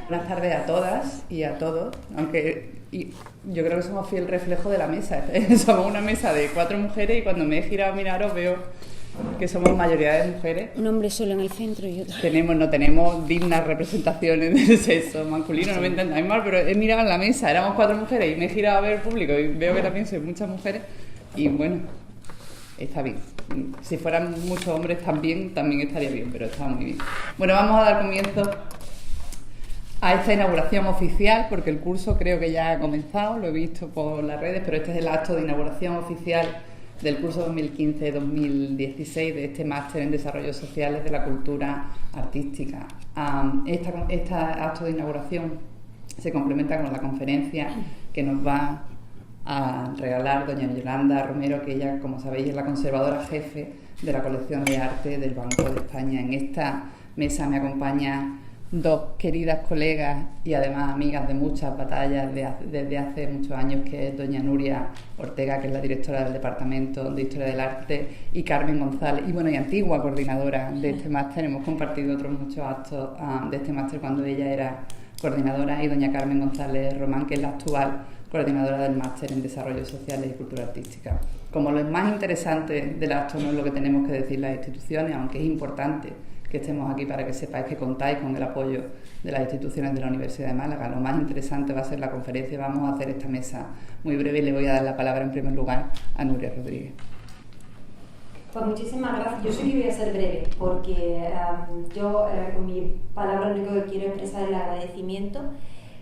Buenas tardes a todas y a todos, yo creo que somos fiel reflejo de la mesa. Somos una mesa de 4 mujeres y cuando me he girado a miraros veo que somos mayoría de mujeres. Un hombre solo en el centro y otro. No tenemos dignas representaciones del sexo masculino, no me entendáis mal, pero he mirado en la mesa, éramos 4 mujeres y me he girado a ver el público y veo que también sois muchas mujeres y bueno, está bien. Si fueran muchos hombres también estaría bien, pero está muy bien. Bueno, vamos a dar comienzo a esta inauguración oficial, porque el curso creo que ya ha comenzado, lo he visto por las redes, pero este es el acto de inauguración oficial del curso 2015-2016 de este máster en Desarrollo Sociales de la Cultura Artística. Este acto de inauguración se complementa con la conferencia que nos va a regalar doña Yolanda Romero, que ella, como sabéis, es la conservadora jefe de la colección de arte del Banco de España. En esta mesa me acompañan 2 queridas colegas y además amigas de muchas batallas desde hace muchos años, que es doña Nuria Ortega, que es la directora del Departamento de Historia del Arte, y Carmen González, y antigua coordinadora de este máster. Hemos compartido otros muchos actos de este máster cuando ella era coordinadora, y doña Carmen González Román, que es la actual coordinadora del máster en Desarrollo Sociales y Cultura Artística. Como lo más interesante del acto no es lo que tenemos que decir las instituciones, aunque es importante que estemos aquí para que sepáis que contáis con el apoyo de las instituciones de la Universidad de Málaga. Lo más interesante va a ser la conferencia. Vamos a hacer esta mesa muy breve y le voy a dar la palabra en primer lugar a Nuria Rodríguez. Pues muchísimas gracias. Yo sí que voy a ser breve, porque yo con mi palabra lo único que quiero expresar es el agradecimiento.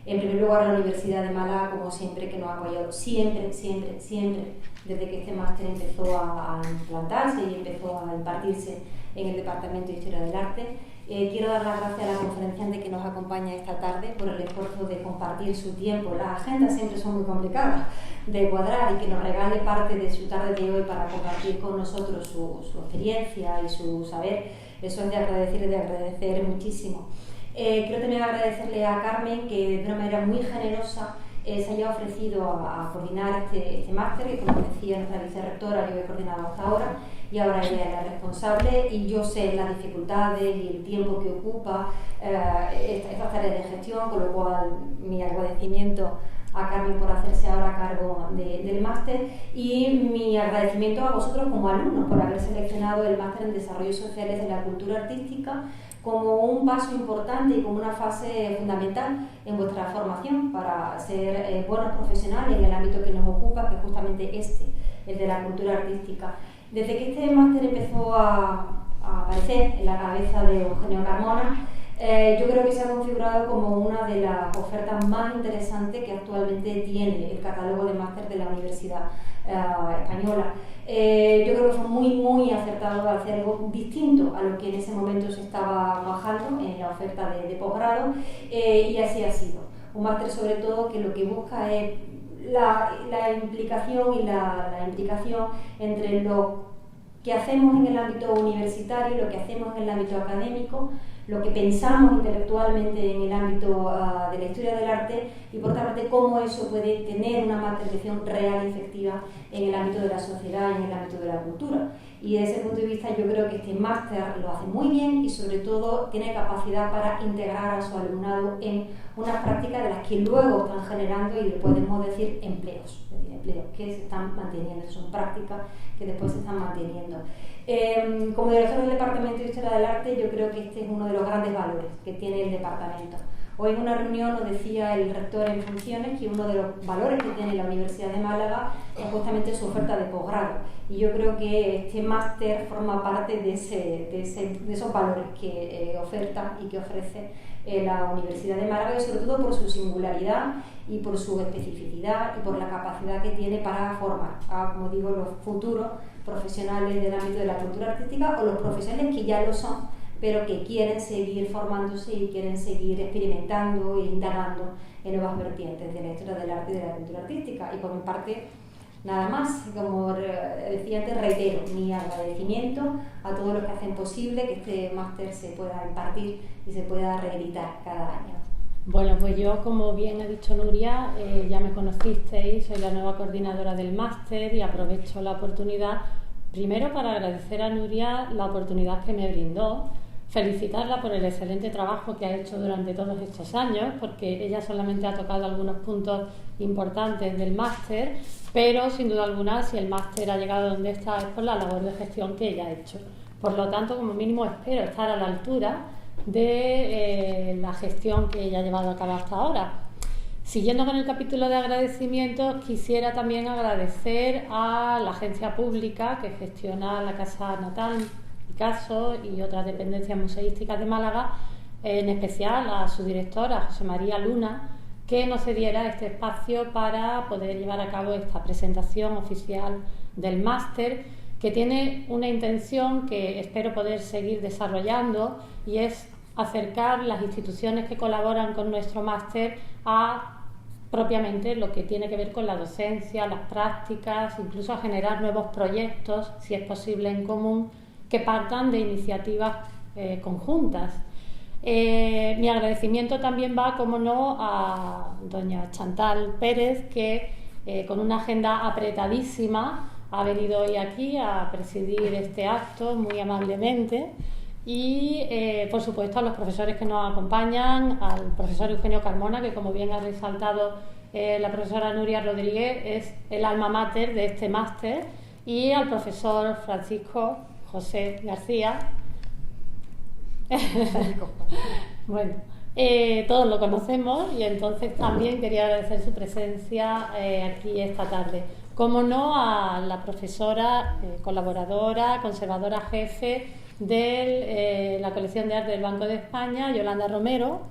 En primer lugar, a la Universidad de Málaga, como siempre, que nos ha apoyado siempre, desde que este máster empezó a implantarse y empezó a impartirse en el Departamento de Historia del Arte. Quiero dar las gracias a la conferenciante que nos acompaña esta tarde por el esfuerzo de compartir su tiempo. Las agendas siempre son muy complicadas de cuadrar, y que nos regale parte de su tarde de hoy para compartir con nosotros su experiencia y su saber. Eso es de agradecer y de agradecer muchísimo. Quiero también agradecerle a Carmen, que de una manera muy generosa se haya ofrecido a coordinar este máster, que, como decía nuestra vicerrectora, yo he coordinado hasta ahora y ahora ella es la responsable, y yo sé las dificultades y el tiempo que ocupa estas tareas de gestión, con lo cual mi agradecimiento a Carmen por hacerse ahora cargo del máster, y mi agradecimiento a vosotros como alumnos por haber seleccionado el máster en Desarrollo Sociales de la Cultura Artística como un paso importante y como una fase fundamental en vuestra formación para ser buenos profesionales en el ámbito que nos ocupa, que es justamente el de la cultura artística. Desde que este máster empezó a aparecer en la cabeza de Eugenio Carmona, yo creo que se ha configurado como una de las ofertas más interesantes que actualmente tiene el catálogo de máster de la Universidad Española. Yo creo que fue muy acertado hacer algo distinto a lo que en ese momento se estaba bajando en la oferta de posgrado, y así ha sido. Un máster sobre todo que lo que busca es la implicación y la implicación entre lo que hacemos en el ámbito universitario, lo que hacemos en el ámbito académico, lo que pensamos intelectualmente en el ámbito de la historia del arte, y por otra parte cómo eso puede tener una materialización real y efectiva en el ámbito de la sociedad y en el ámbito de la cultura. Y desde ese punto de vista yo creo que este máster lo hace muy bien, y sobre todo tiene capacidad para integrar a su alumnado en unas prácticas de las que luego están generando, y podemos decir, empleos que se están manteniendo. Son prácticas que después se están manteniendo. Como director del Departamento de Historia del Arte, yo creo que este es uno de los grandes valores que tiene el departamento. Hoy en una reunión nos decía el rector en funciones que uno de los valores que tiene la Universidad de Málaga es justamente su oferta de posgrado, y yo creo que este máster forma parte de esos valores que oferta y que ofrece la Universidad de Málaga, y sobre todo por su singularidad y por su especificidad y por la capacidad que tiene para formar a, como digo, los futuros profesionales del ámbito de la cultura artística, o los profesionales que ya lo son, pero que quieren seguir formándose y quieren seguir experimentando e indagando en nuevas vertientes de la historia del arte y de la cultura artística. Y por mi parte, nada más. Como decía antes, reitero mi agradecimiento a todos los que hacen posible que este máster se pueda impartir y se pueda reeditar cada año. Bueno, pues yo, como bien ha dicho Nuria, ya me conocisteis, soy la nueva coordinadora del máster, y aprovecho la oportunidad primero para agradecer a Nuria la oportunidad que me brindó felicitarla por el excelente trabajo que ha hecho durante todos estos años, porque ella solamente ha tocado algunos puntos importantes del máster, pero sin duda alguna, si el máster ha llegado donde está es por la labor de gestión que ella ha hecho. Por lo tanto, como mínimo espero estar a la altura de la gestión que ella ha llevado a cabo hasta ahora. Siguiendo con el capítulo de agradecimientos, quisiera también agradecer a la agencia pública que gestiona la Casa Natal Picasso y otras dependencias museísticas de Málaga, en especial a su directora, José María Luna, que nos cediera este espacio para poder llevar a cabo esta presentación oficial del máster, que tiene una intención que espero poder seguir desarrollando, y es acercar las instituciones que colaboran con nuestro máster a propiamente lo que tiene que ver con la docencia, las prácticas, incluso a generar nuevos proyectos, si es posible en común, que partan de iniciativas conjuntas. Mi agradecimiento también va, como no, a doña Chantal Pérez, que con una agenda apretadísima ha venido hoy aquí a presidir este acto muy amablemente, y por supuesto a los profesores que nos acompañan, al profesor Eugenio Carmona, que como bien ha resaltado la profesora Nuria Rodríguez, es el alma mater de este máster, y al profesor Francisco José García. Bueno, todos lo conocemos, y entonces también quería agradecer su presencia aquí esta tarde. Como no, a la profesora, colaboradora, conservadora jefe de la colección de arte del Banco de España, Yolanda Romero,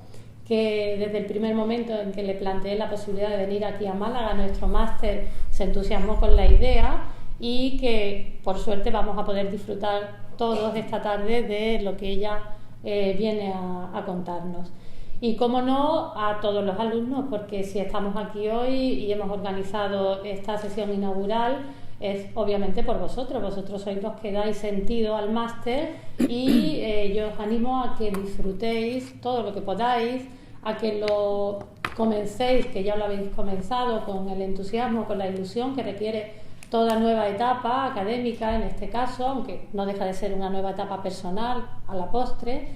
que desde el primer momento en que le planteé la posibilidad de venir aquí a Málaga a nuestro máster se entusiasmó con la idea, y que por suerte vamos a poder disfrutar todos esta tarde de lo que ella viene a contarnos. Y como no, a todos los alumnos, porque si estamos aquí hoy y hemos organizado esta sesión inaugural es obviamente por vosotros. Vosotros sois los que dais sentido al máster, y yo os animo a que disfrutéis todo lo que podáis, a que lo comencéis, que ya lo habéis comenzado, con el entusiasmo, con la ilusión que requiere toda nueva etapa académica, en este caso, aunque no deja de ser una nueva etapa personal a la postre,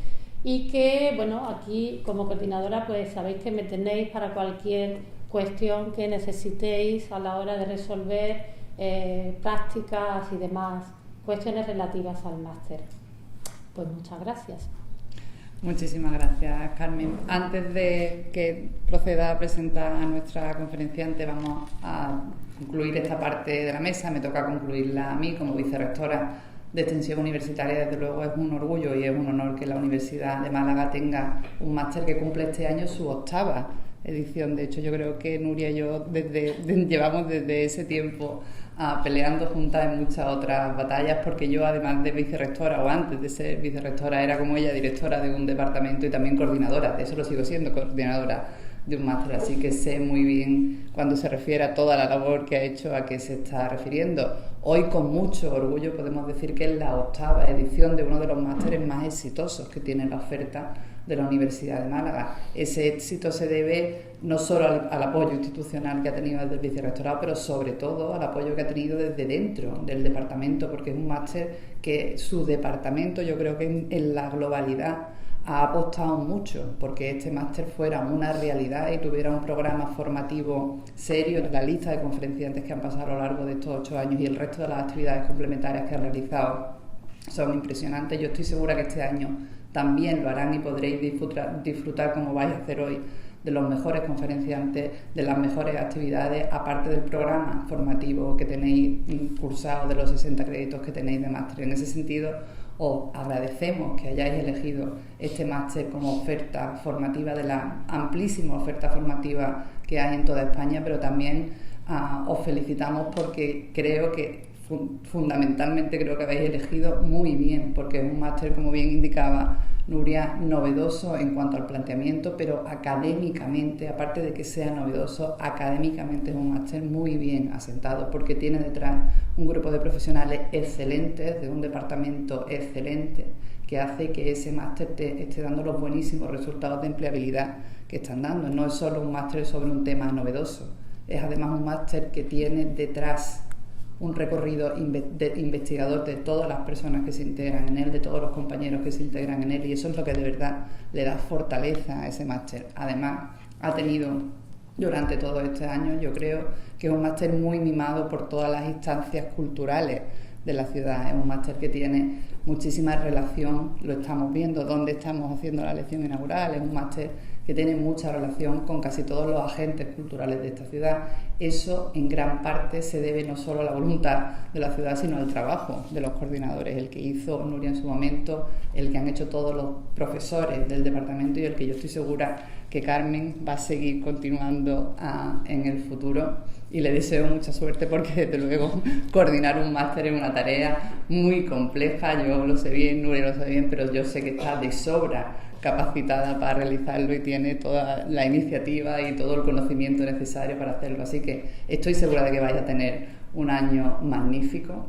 y que, bueno, aquí como coordinadora pues sabéis que me tenéis para cualquier cuestión que necesitéis a la hora de resolver prácticas y demás cuestiones relativas al máster. Pues muchas gracias. Muchísimas gracias, Carmen. Antes de que proceda a presentar a nuestra conferenciante, vamos a concluir esta parte de la mesa. Me toca concluirla a mí como vicerrectora de Extensión Universitaria. Desde luego es un orgullo y es un honor que la Universidad de Málaga tenga un máster que cumple este año su 8ª edición. De hecho, yo creo que Nuria y yo llevamos desde ese tiempo peleando juntas en muchas otras batallas, porque yo, además de vicerrectora, o antes de ser vicerrectora, era como ella directora de un departamento y también coordinadora, de eso lo sigo siendo, coordinadora de un máster, así que sé muy bien cuando se refiere a toda la labor que ha hecho a qué se está refiriendo. Hoy, con mucho orgullo, podemos decir que es la 8ª edición de uno de los másteres más exitosos que tiene la oferta de la Universidad de Málaga. Ese éxito se debe no solo al apoyo institucional que ha tenido desde el vicerrectorado, pero sobre todo al apoyo que ha tenido desde dentro del departamento, porque es un máster que su departamento, yo creo que en la globalidad, ha apostado mucho porque este máster fuera una realidad y tuviera un programa formativo serio. La lista de conferenciantes que han pasado a lo largo de estos 8 años y el resto de las actividades complementarias que han realizado son impresionantes. Yo estoy segura que este año también lo harán y podréis disfrutar como vais a hacer hoy de los mejores conferenciantes, de las mejores actividades, aparte del programa formativo que tenéis cursado, de los 60 créditos que tenéis de máster. En ese sentido, os agradecemos que hayáis elegido este máster como oferta formativa de la amplísima oferta formativa que hay en toda España, pero también os felicitamos porque creo que fundamentalmente creo que habéis elegido muy bien, porque es un máster, como bien indicaba Nuria, novedoso en cuanto al planteamiento, pero académicamente, aparte de que sea novedoso, académicamente es un máster muy bien asentado, porque tiene detrás un grupo de profesionales excelentes, de un departamento excelente, que hace que ese máster te esté dando los buenísimos resultados de empleabilidad que están dando. No es solo un máster sobre un tema novedoso, es además un máster que tiene detrás un recorrido investigador de todas las personas que se integran en él, de todos los compañeros que se integran en él, y eso es lo que de verdad le da fortaleza a ese máster. Además, ha tenido durante todo este año, yo creo que es un máster muy mimado por todas las instancias culturales de la ciudad. Es un máster que tiene muchísima relación, lo estamos viendo donde estamos haciendo la lección inaugural, es un máster que tiene mucha relación con casi todos los agentes culturales de esta ciudad. Eso en gran parte se debe no solo a la voluntad de la ciudad, sino al trabajo de los coordinadores, el que hizo Nuria en su momento, el que han hecho todos los profesores del departamento y el que yo estoy segura que Carmen va a seguir continuando en el futuro, y le deseo mucha suerte porque desde luego coordinar un máster es una tarea muy compleja. Yo lo sé bien, Nuria lo sabe bien, pero yo sé que está de sobra capacitada para realizarlo y tiene toda la iniciativa y todo el conocimiento necesario para hacerlo, así que estoy segura de que vaya a tener un año magnífico,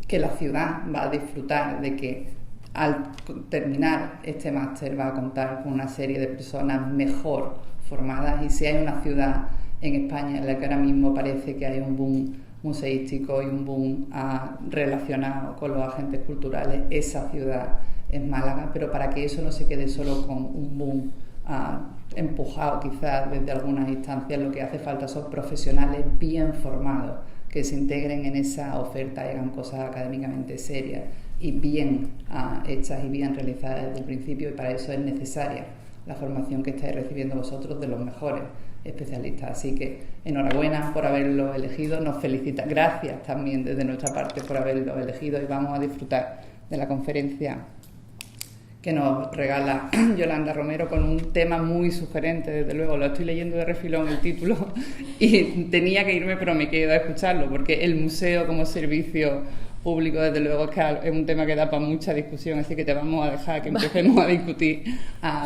que la ciudad va a disfrutar de que al terminar este máster va a contar con una serie de personas mejor formadas, y si hay una ciudad en España en la que ahora mismo parece que hay un boom museístico y un boom relacionado con los agentes culturales, esa ciudad es Málaga. Pero para que eso no se quede solo con un boom empujado quizás desde algunas instancias, lo que hace falta son profesionales bien formados que se integren en esa oferta y hagan cosas académicamente serias y bien hechas y bien realizadas desde el principio, y para eso es necesaria la formación que estáis recibiendo vosotros de los mejores especialistas. Así que enhorabuena por haberlo elegido, nos felicita, gracias también desde nuestra parte por haberlo elegido, y vamos a disfrutar de la conferencia que nos regala Yolanda Romero con un tema muy sugerente. Desde luego lo estoy leyendo de refilón el título y tenía que irme, pero me quedo a escucharlo, porque el museo como servicio público, desde luego, es un tema que da para mucha discusión, así que te vamos a dejar que empecemos a discutir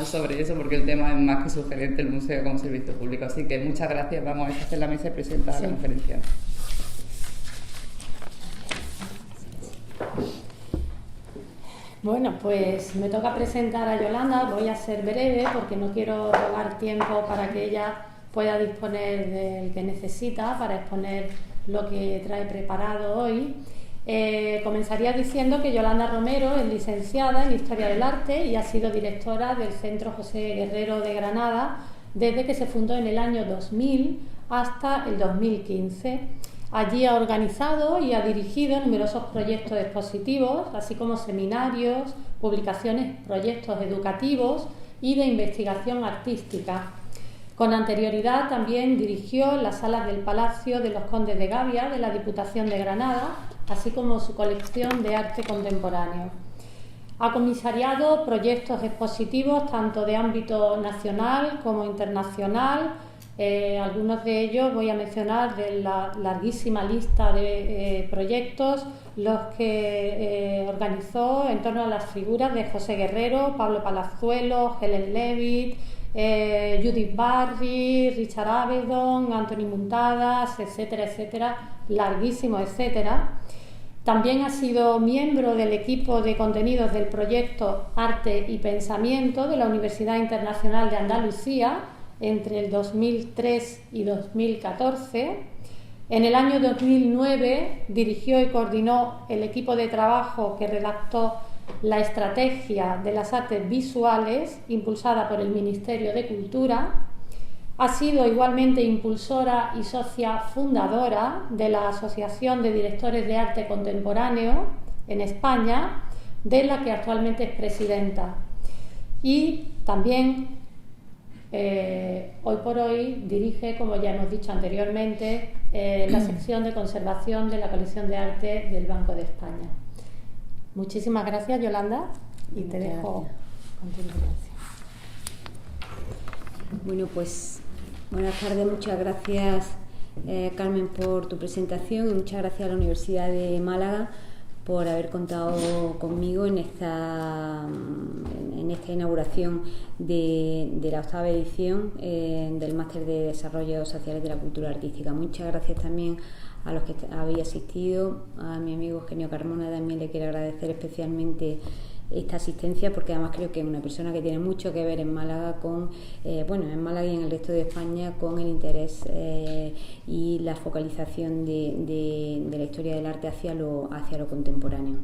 sobre eso, porque el tema es más que sugerente, el museo como servicio público. Así que muchas gracias, vamos a hacer la mesa y presentar la conferencia. Bueno, pues me toca presentar a Yolanda. Voy a ser breve porque no quiero robar tiempo para que ella pueda disponer del que necesita para exponer lo que trae preparado hoy. Comenzaría diciendo que Yolanda Romero es licenciada en Historia del Arte y ha sido directora del Centro José Guerrero de Granada desde que se fundó en el año 2000 hasta el 2015. Allí ha organizado y ha dirigido numerosos proyectos expositivos, así como seminarios, publicaciones, proyectos educativos y de investigación artística. Con anterioridad también dirigió las salas del Palacio de los Condes de Gavia de la Diputación de Granada, así como su colección de arte contemporáneo. Ha comisariado proyectos expositivos tanto de ámbito nacional como internacional. Algunos de ellos voy a mencionar de la larguísima lista de proyectos, los que organizó en torno a las figuras de José Guerrero, Pablo Palazuelo, Helen Levitt, Judith Barry, Richard Avedon, Anthony Muntadas, etcétera, etcétera, larguísimo etcétera. También ha sido miembro del equipo de contenidos del proyecto Arte y Pensamiento de la Universidad Internacional de Andalucía entre el 2003 y 2014. En el año 2009 dirigió y coordinó el equipo de trabajo que redactó la estrategia de las artes visuales impulsada por el Ministerio de Cultura. Ha sido igualmente impulsora y socia fundadora de la Asociación de Directores de Arte Contemporáneo en España, de la que actualmente es presidenta. Y también hoy por hoy dirige, como ya hemos dicho anteriormente, la sección de conservación de la colección de arte del Banco de España. Muchísimas gracias, Yolanda, y te dejo con tu intervención. Bueno, pues buenas tardes, muchas gracias Carmen por tu presentación, y muchas gracias a la Universidad de Málaga por haber contado conmigo en esta inauguración de la 8ª edición del Máster de Desarrollo Sociales de la Cultura Artística. Muchas gracias también a los que habéis asistido. A mi amigo Eugenio Carmona también le quiero agradecer especialmente esta asistencia, porque además creo que es una persona que tiene mucho que ver en Málaga en Málaga y en el resto de España con el interés y la focalización de la historia del arte hacia lo contemporáneo.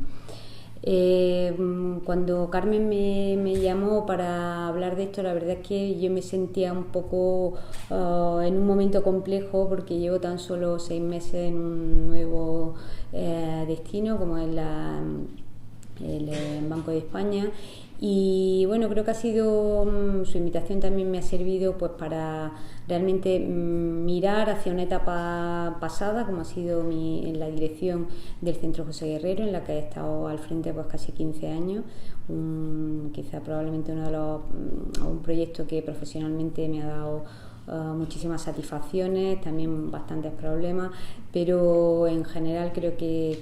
Cuando Carmen me llamó para hablar de esto, la verdad es que yo me sentía un poco en un momento complejo, porque llevo tan solo 6 meses en un nuevo destino como es el Banco de España, y bueno, creo que ha sido su invitación también me ha servido pues para realmente mirar hacia una etapa pasada, como ha sido en la dirección del Centro José Guerrero, en la que he estado al frente pues casi 15 años, quizá probablemente un proyecto que profesionalmente me ha dado muchísimas satisfacciones, también bastantes problemas, pero en general creo que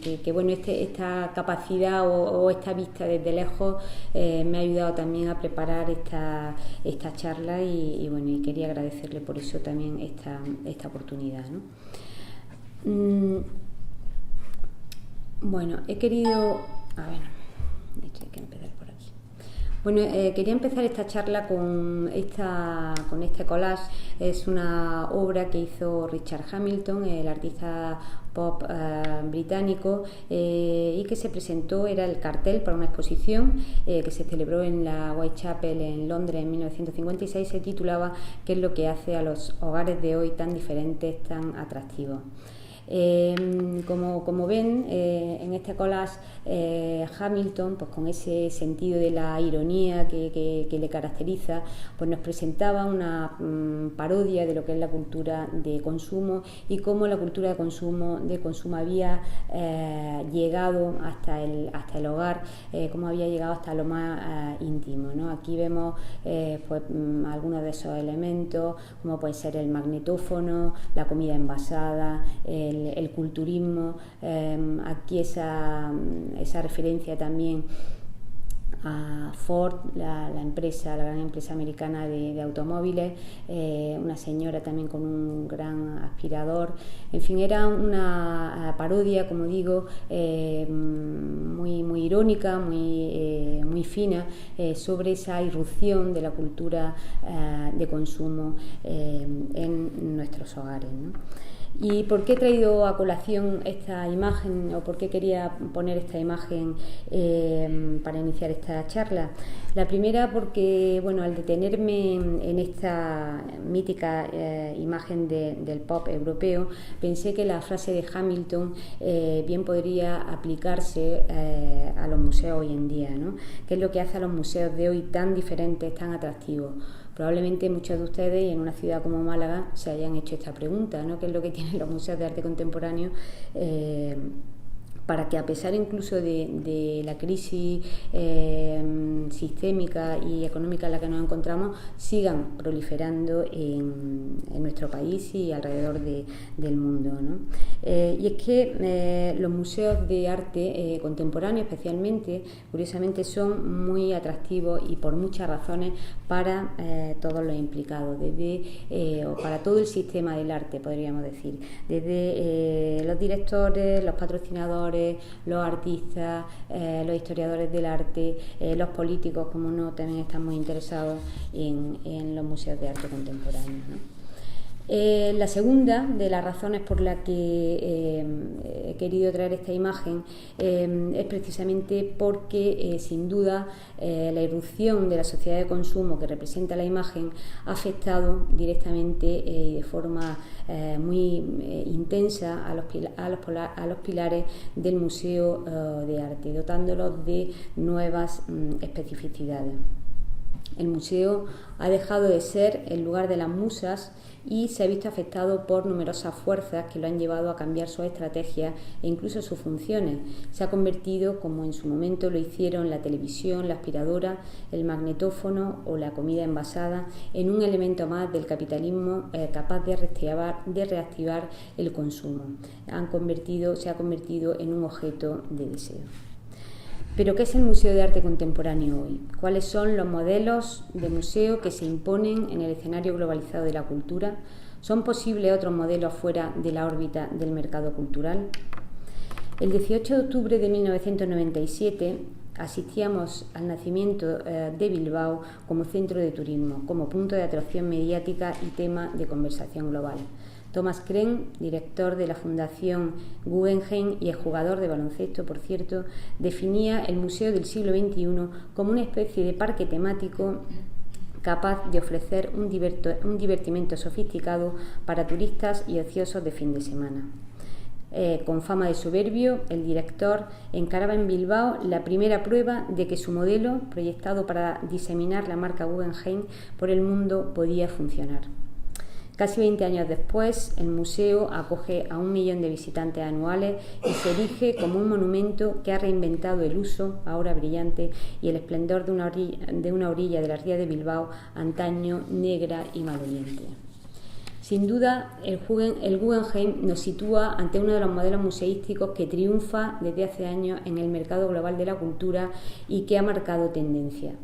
esta capacidad o esta vista desde lejos me ha ayudado también a preparar esta charla y quería agradecerle por eso también esta oportunidad, ¿no? He querido... hay que empezar por aquí. Quería empezar esta charla con este collage. Es una obra que hizo Richard Hamilton, el artista pop británico, y que se presentó, era el cartel para una exposición que se celebró en la Whitechapel en Londres en 1956. Se titulaba ¿Qué es lo que hace a los hogares de hoy tan diferentes, tan atractivos? Como ven, en este collage Hamilton, pues con ese sentido de la ironía que le caracteriza, pues nos presentaba una parodia de lo que es la cultura de consumo y cómo la cultura de consumo había llegado hasta el hogar, cómo había llegado hasta lo más íntimo, ¿no? Aquí vemos algunos de esos elementos, como puede ser el magnetófono, la comida envasada, el culturismo, aquí esa referencia también a Ford, la gran empresa americana de automóviles, una señora también con un gran aspirador. En fin, era una parodia, como digo, muy irónica, muy fina, sobre esa irrupción de la cultura de consumo en nuestros hogares, ¿no? ¿Y por qué he traído a colación esta imagen, o por qué quería poner esta imagen para iniciar esta charla? La primera porque, al detenerme en esta mítica imagen del pop europeo, pensé que la frase de Hamilton bien podría aplicarse a los museos hoy en día, ¿no? ¿Qué es lo que hace a los museos de hoy tan diferentes, tan atractivos? Probablemente muchos de ustedes, y en una ciudad como Málaga, se hayan hecho esta pregunta, ¿no? ¿Qué es lo que tienen los museos de arte contemporáneo para que, a pesar incluso de la crisis sistémica y económica en la que nos encontramos, sigan proliferando en nuestro país y alrededor del mundo, ¿no? Y es que los museos de arte contemporáneo, especialmente, curiosamente, son muy atractivos y por muchas razones para todos los implicados, o para todo el sistema del arte, podríamos decir, desde los directores, los patrocinadores, los artistas, los historiadores del arte, los políticos, como no, también están muy interesados en los museos de arte contemporáneo, ¿no? La segunda de las razones por las que he querido traer esta imagen es precisamente porque, sin duda, la irrupción de la sociedad de consumo que representa la imagen ha afectado directamente y de forma muy intensa a los pilares del Museo de Arte, dotándolos de nuevas especificidades. El museo ha dejado de ser el lugar de las musas y se ha visto afectado por numerosas fuerzas que lo han llevado a cambiar sus estrategias e incluso sus funciones. Se ha convertido, como en su momento lo hicieron la televisión, la aspiradora, el magnetófono o la comida envasada, en un elemento más del capitalismo capaz de reactivar el consumo. Se ha convertido en un objeto de deseo. ¿Pero qué es el Museo de Arte Contemporáneo hoy? ¿Cuáles son los modelos de museo que se imponen en el escenario globalizado de la cultura? ¿Son posibles otros modelos fuera de la órbita del mercado cultural? El 18 de octubre de 1997, asistíamos al nacimiento de Bilbao como centro de turismo, como punto de atracción mediática y tema de conversación global. Thomas Kren, director de la Fundación Guggenheim y exjugador de baloncesto, por cierto, definía el Museo del siglo XXI como una especie de parque temático capaz de ofrecer un divertimento sofisticado para turistas y ociosos de fin de semana. Con fama de soberbio, el director encaraba en Bilbao la primera prueba de que su modelo, proyectado para diseminar la marca Guggenheim por el mundo, podía funcionar. Casi 20 años después, el museo acoge a 1 millón de visitantes anuales y se erige como un monumento que ha reinventado el uso, ahora brillante, y el esplendor de una orilla de la ría de Bilbao, antaño negra y maloliente. Sin duda, el Guggenheim nos sitúa ante uno de los modelos museísticos que triunfa desde hace años en el mercado global de la cultura y que ha marcado tendencia.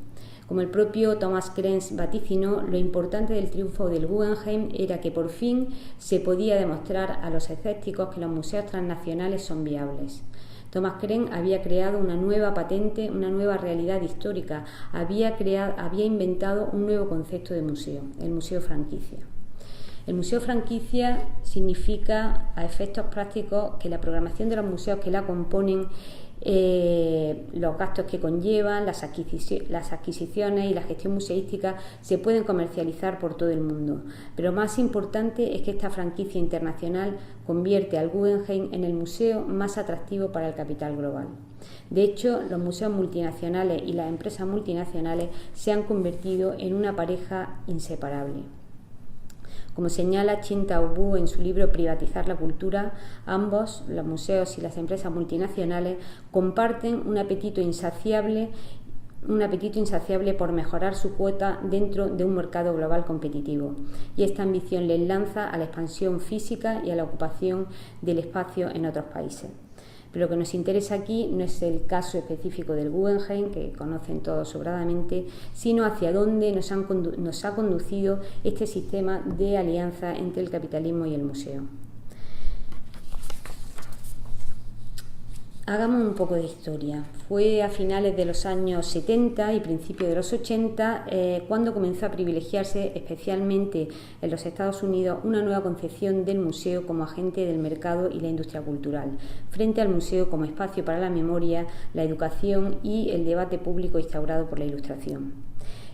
Como el propio Thomas Krenz vaticinó, lo importante del triunfo del Guggenheim era que por fin se podía demostrar a los escépticos que los museos transnacionales son viables. Thomas Krenz había creado una nueva patente, una nueva realidad histórica, había inventado un nuevo concepto de museo, el museo franquicia. El museo franquicia significa, a efectos prácticos, que la programación de los museos que la componen, los gastos que conllevan, las adquisiciones y la gestión museística se pueden comercializar por todo el mundo. Pero más importante es que esta franquicia internacional convierte al Guggenheim en el museo más atractivo para el capital global. De hecho, los museos multinacionales y las empresas multinacionales se han convertido en una pareja inseparable. Como señala Chin Tao Bu en su libro Privatizar la cultura, ambos, los museos y las empresas multinacionales, comparten un apetito insaciable por mejorar su cuota dentro de un mercado global competitivo, y esta ambición les lanza a la expansión física y a la ocupación del espacio en otros países. Pero lo que nos interesa aquí no es el caso específico del Guggenheim, que conocen todos sobradamente, sino hacia dónde nos ha conducido este sistema de alianza entre el capitalismo y el museo. Hagamos un poco de historia. Fue a finales de los años 70 y principios de los 80 cuando comenzó a privilegiarse, especialmente en los Estados Unidos, una nueva concepción del museo como agente del mercado y la industria cultural, frente al museo como espacio para la memoria, la educación y el debate público instaurado por la Ilustración.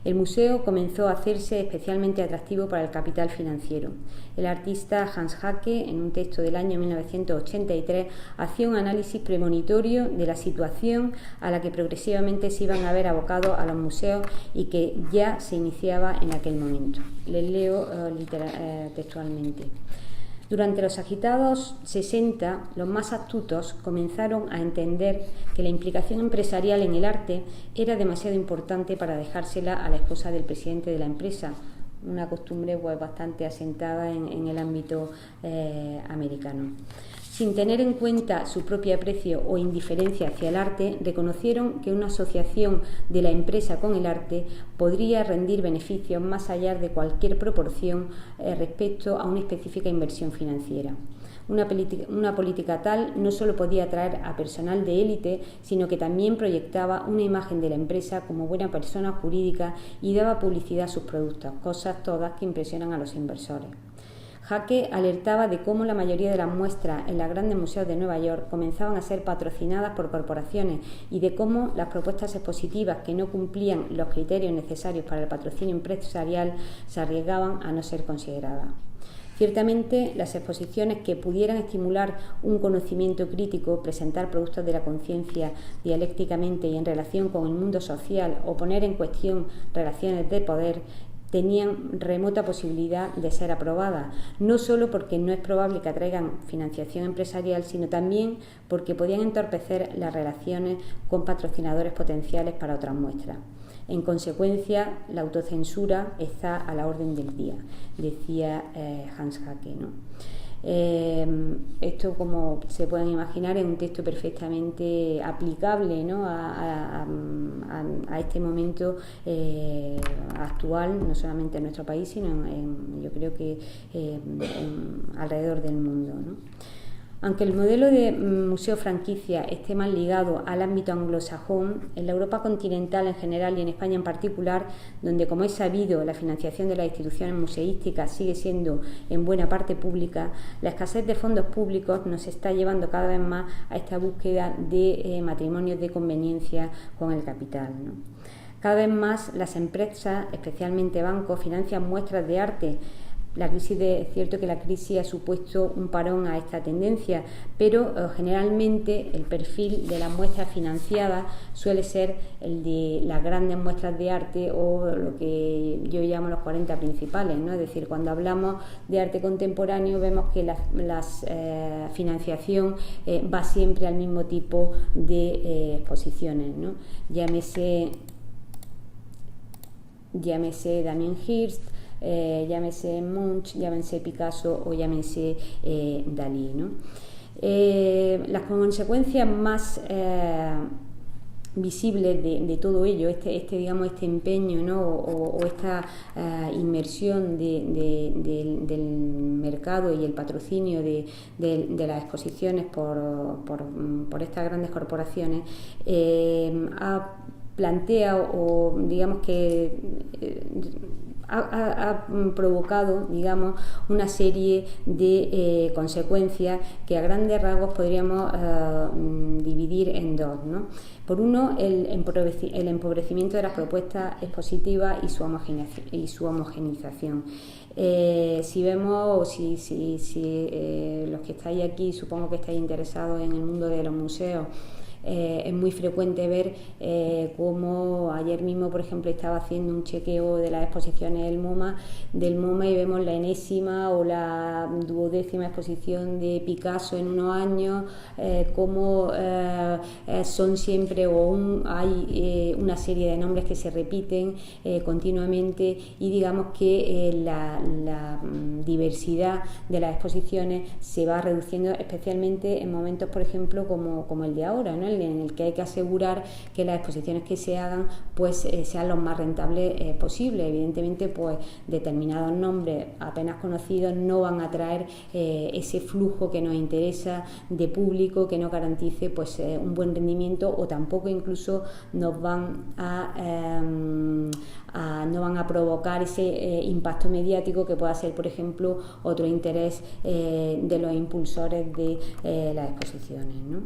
El museo comenzó a hacerse especialmente atractivo para el capital financiero. El artista Hans Haacke, en un texto del año 1983, hacía un análisis premonitorio de la situación a la que progresivamente se iban a ver abocados a los museos y que ya se iniciaba en aquel momento. Les leo textualmente. Durante los agitados 60, los más astutos comenzaron a entender que la implicación empresarial en el arte era demasiado importante para dejársela a la esposa del presidente de la empresa, una costumbre bastante asentada en el ámbito americano. Sin tener en cuenta su propio aprecio o indiferencia hacia el arte, reconocieron que una asociación de la empresa con el arte podría rendir beneficios más allá de cualquier proporción respecto a una específica inversión financiera. Una política tal no solo podía atraer a personal de élite, sino que también proyectaba una imagen de la empresa como buena persona jurídica y daba publicidad a sus productos, cosas todas que impresionan a los inversores. Haacke alertaba de cómo la mayoría de las muestras en los grandes museos de Nueva York comenzaban a ser patrocinadas por corporaciones y de cómo las propuestas expositivas que no cumplían los criterios necesarios para el patrocinio empresarial se arriesgaban a no ser consideradas. Ciertamente, las exposiciones que pudieran estimular un conocimiento crítico, presentar productos de la conciencia dialécticamente y en relación con el mundo social o poner en cuestión relaciones de poder, tenían remota posibilidad de ser aprobadas, no solo porque no es probable que atraigan financiación empresarial, sino también porque podían entorpecer las relaciones con patrocinadores potenciales para otras muestras. En consecuencia, la autocensura está a la orden del día, decía Hans Haacke, ¿no? Esto, como se pueden imaginar, es un texto perfectamente aplicable, ¿no? a este momento actual, no solamente en nuestro país, sino yo creo que alrededor del mundo, ¿no? Aunque el modelo de museo franquicia esté más ligado al ámbito anglosajón, en la Europa continental en general y en España en particular, donde, como es sabido, la financiación de las instituciones museísticas sigue siendo en buena parte pública, la escasez de fondos públicos nos está llevando cada vez más a esta búsqueda de matrimonios de conveniencia con el capital, ¿no? Cada vez más las empresas, especialmente bancos, financian muestras de arte. Es cierto que la crisis ha supuesto un parón a esta tendencia, pero generalmente el perfil de las muestras financiadas suele ser el de las grandes muestras de arte, o lo que yo llamo los 40 principales, ¿no? Es decir, cuando hablamos de arte contemporáneo vemos que la financiación va siempre al mismo tipo de exposiciones, ¿no? Llámese Damien Hirst, llámese Munch, llámese Picasso o llámese Dalí, ¿no? Las consecuencias más visibles de todo ello, digamos, este empeño, ¿no? o esta inmersión del mercado y el patrocinio de las exposiciones por estas grandes corporaciones, plantea, o digamos que ha provocado, digamos, una serie de consecuencias que a grandes rasgos podríamos dividir en dos, ¿no? Por uno, el empobrecimiento de las propuestas expositivas y su homogeneización. Si vemos, los que estáis aquí, supongo que estáis interesados en el mundo de los museos, es muy frecuente ver cómo ayer mismo, por ejemplo, estaba haciendo un chequeo de las exposiciones del MoMA y vemos la enésima o la 12ª exposición de Picasso en unos años, cómo son siempre, hay una serie de nombres que se repiten continuamente, y digamos que la diversidad de las exposiciones se va reduciendo, especialmente en momentos, por ejemplo, como el de ahora, ¿no? En el que hay que asegurar que las exposiciones que se hagan pues sean los más rentables posibles. Evidentemente, pues determinados nombres apenas conocidos no van a traer ese flujo que nos interesa de público, que no garantice pues un buen rendimiento, o tampoco incluso nos van no van a provocar ese impacto mediático que pueda ser, por ejemplo, otro interés de los impulsores de las exposiciones, ¿no?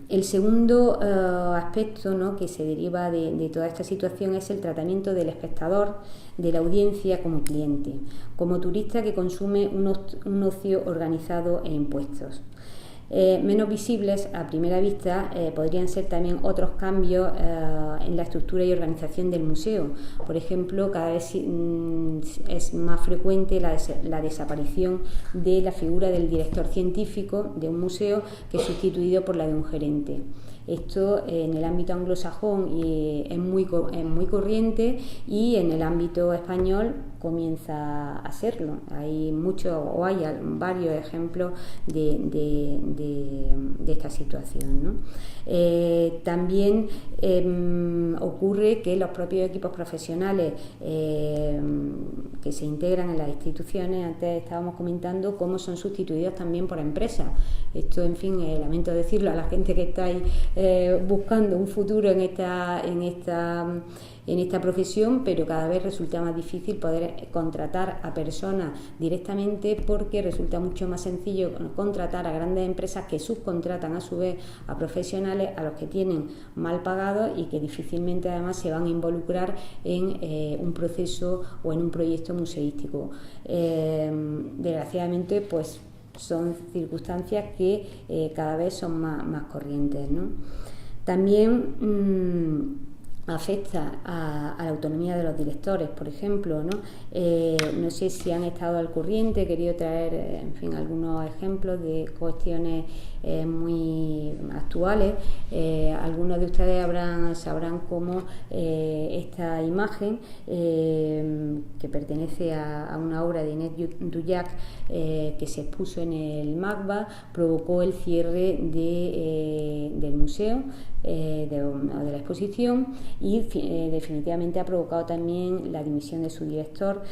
El segundo aspecto, ¿no?, que se deriva de toda esta situación es el tratamiento del espectador, de la audiencia, como cliente, como turista que consume un ocio organizado e impuestos. Menos visibles a primera vista podrían ser también otros cambios en la estructura y organización del museo. Por ejemplo, cada vez es más frecuente la desaparición de la figura del director científico de un museo, que es sustituido por la de un gerente. Esto en el ámbito anglosajón es muy corriente, y en el ámbito español comienza a serlo. Hay varios ejemplos de esta situación, ¿no? También ocurre que los propios equipos profesionales que se integran en las instituciones, antes estábamos comentando cómo son sustituidos también por empresas. Esto, en fin, lamento decirlo a la gente que estáis buscando un futuro en esta profesión, pero cada vez resulta más difícil poder contratar a personas directamente, porque resulta mucho más sencillo contratar a grandes empresas que subcontratan a su vez a profesionales a los que tienen mal pagados y que difícilmente además se van a involucrar en un proceso o en un proyecto museístico. Desgraciadamente, pues son circunstancias que cada vez son más corrientes, ¿no? También afecta a la autonomía de los directores, por ejemplo, ¿no? No sé si han estado al corriente, he querido traer, en fin, algunos ejemplos de cuestiones muy actuales. Algunos de ustedes sabrán cómo esta imagen, que pertenece a una obra de Inés Dullac, que se expuso en el MACBA, provocó el cierre del museo, de la exposición, y definitivamente ha provocado también la dimisión de su director.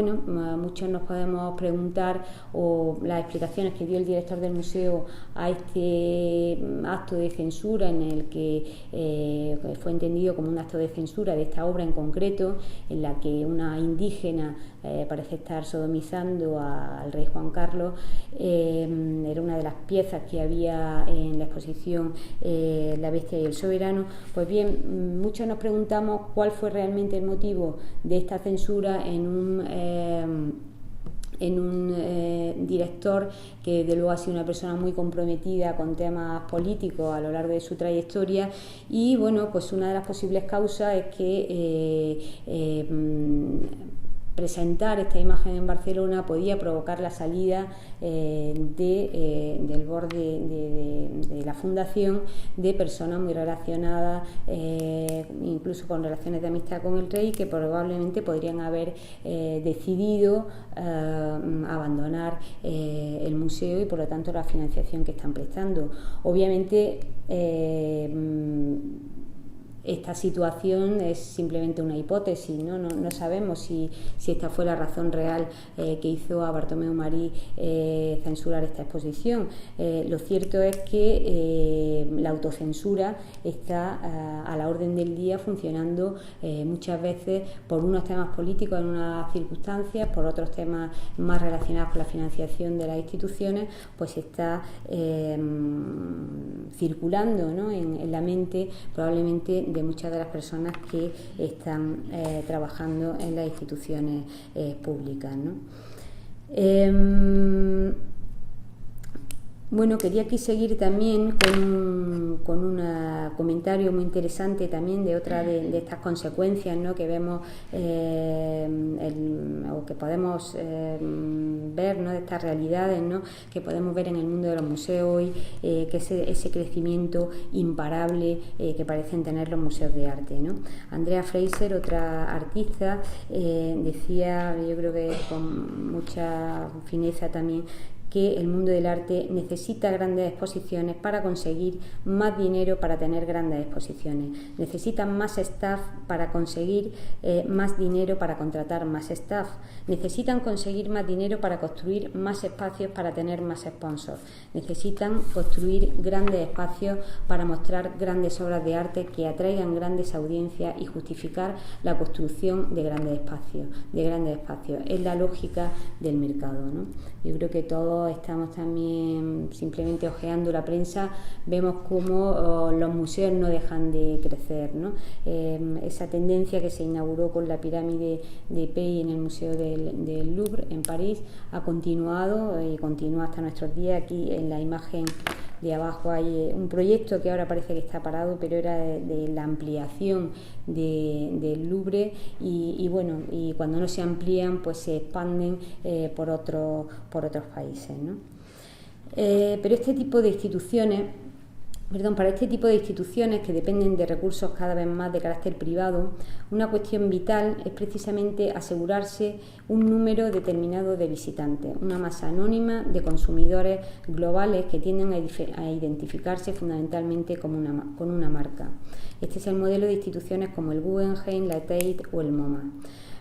bueno, muchos nos podemos preguntar, o las explicaciones que dio el director del museo a este acto de censura, en el que fue entendido como un acto de censura de esta obra en concreto, en la que una indígena parece estar sodomizando al rey Juan Carlos. Era una de las piezas que había en la exposición La bestia y el soberano. Pues bien, muchos nos preguntamos cuál fue realmente el motivo de esta censura en un director que desde luego ha sido una persona muy comprometida con temas políticos a lo largo de su trayectoria. Y bueno, pues una de las posibles causas es que presentar esta imagen en Barcelona podía provocar la salida del borde de la fundación de personas muy relacionadas, incluso con relaciones de amistad con el rey, que probablemente podrían haber decidido abandonar el museo y por lo tanto la financiación que están prestando. Obviamente esta situación es simplemente una hipótesis, no sabemos si esta fue la razón real que hizo a Bartomeu Marí censurar esta exposición. Lo cierto es que la autocensura está a la orden del día, funcionando muchas veces por unos temas políticos en unas circunstancias, por otros temas más relacionados con la financiación de las instituciones, pues está circulando, ¿no?, en la mente probablemente de muchas de las personas que están trabajando en las instituciones públicas, ¿no? Bueno, quería aquí seguir también con un comentario muy interesante también de otra de estas consecuencias, ¿no?, que vemos o que podemos ver, ¿no?, de estas realidades, ¿no?, que podemos ver en el mundo de los museos hoy, que es ese crecimiento imparable que parecen tener los museos de arte, ¿no? Andrea Fraser, otra artista, decía, yo creo que con mucha fineza también, que el mundo del arte necesita grandes exposiciones para conseguir más dinero para tener grandes exposiciones. Necesitan más staff para conseguir más dinero para contratar más staff. Necesitan conseguir más dinero para construir más espacios para tener más sponsors. Necesitan construir grandes espacios para mostrar grandes obras de arte que atraigan grandes audiencias y justificar la construcción de grandes espacios. Es la lógica del mercado, ¿no? Yo creo que todos estamos también simplemente hojeando la prensa, vemos cómo los museos no dejan de crecer, ¿no? Esa tendencia que se inauguró con la pirámide de Pei en el Museo del Louvre en París ha continuado y continúa hasta nuestros días. Aquí en la imagen de abajo hay un proyecto que ahora parece que está parado, pero era de la ampliación del Louvre y bueno, y cuando no se amplían pues se expanden por otros países, ¿no? Pero este tipo de instituciones, para este tipo de instituciones que dependen de recursos cada vez más de carácter privado, una cuestión vital es precisamente asegurarse un número determinado de visitantes, una masa anónima de consumidores globales que tienden a identificarse fundamentalmente con una marca. Este es el modelo de instituciones como el Guggenheim, la Tate o el MoMA.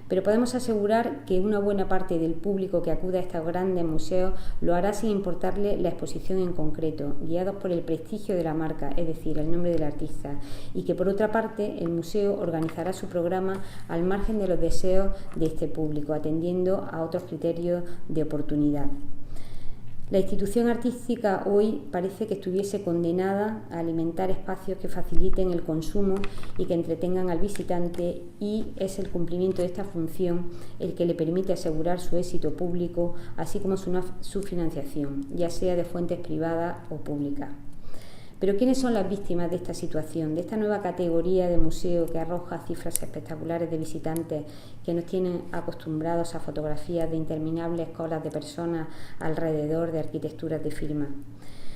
Pero podemos asegurar que una buena parte del público que acude a estos grandes museos lo hará sin importarle la exposición en concreto, guiados por el prestigio de la marca, es decir, el nombre del artista, y que por otra parte el museo organizará su programa al margen de los deseos de este público, atendiendo a otros criterios de oportunidad. La institución artística hoy parece que estuviese condenada a alimentar espacios que faciliten el consumo y que entretengan al visitante, y es el cumplimiento de esta función el que le permite asegurar su éxito público, así como su financiación, ya sea de fuentes privadas o públicas. Pero ¿quiénes son las víctimas de esta situación, de esta nueva categoría de museo que arroja cifras espectaculares de visitantes, que nos tienen acostumbrados a fotografías de interminables colas de personas alrededor de arquitecturas de firma?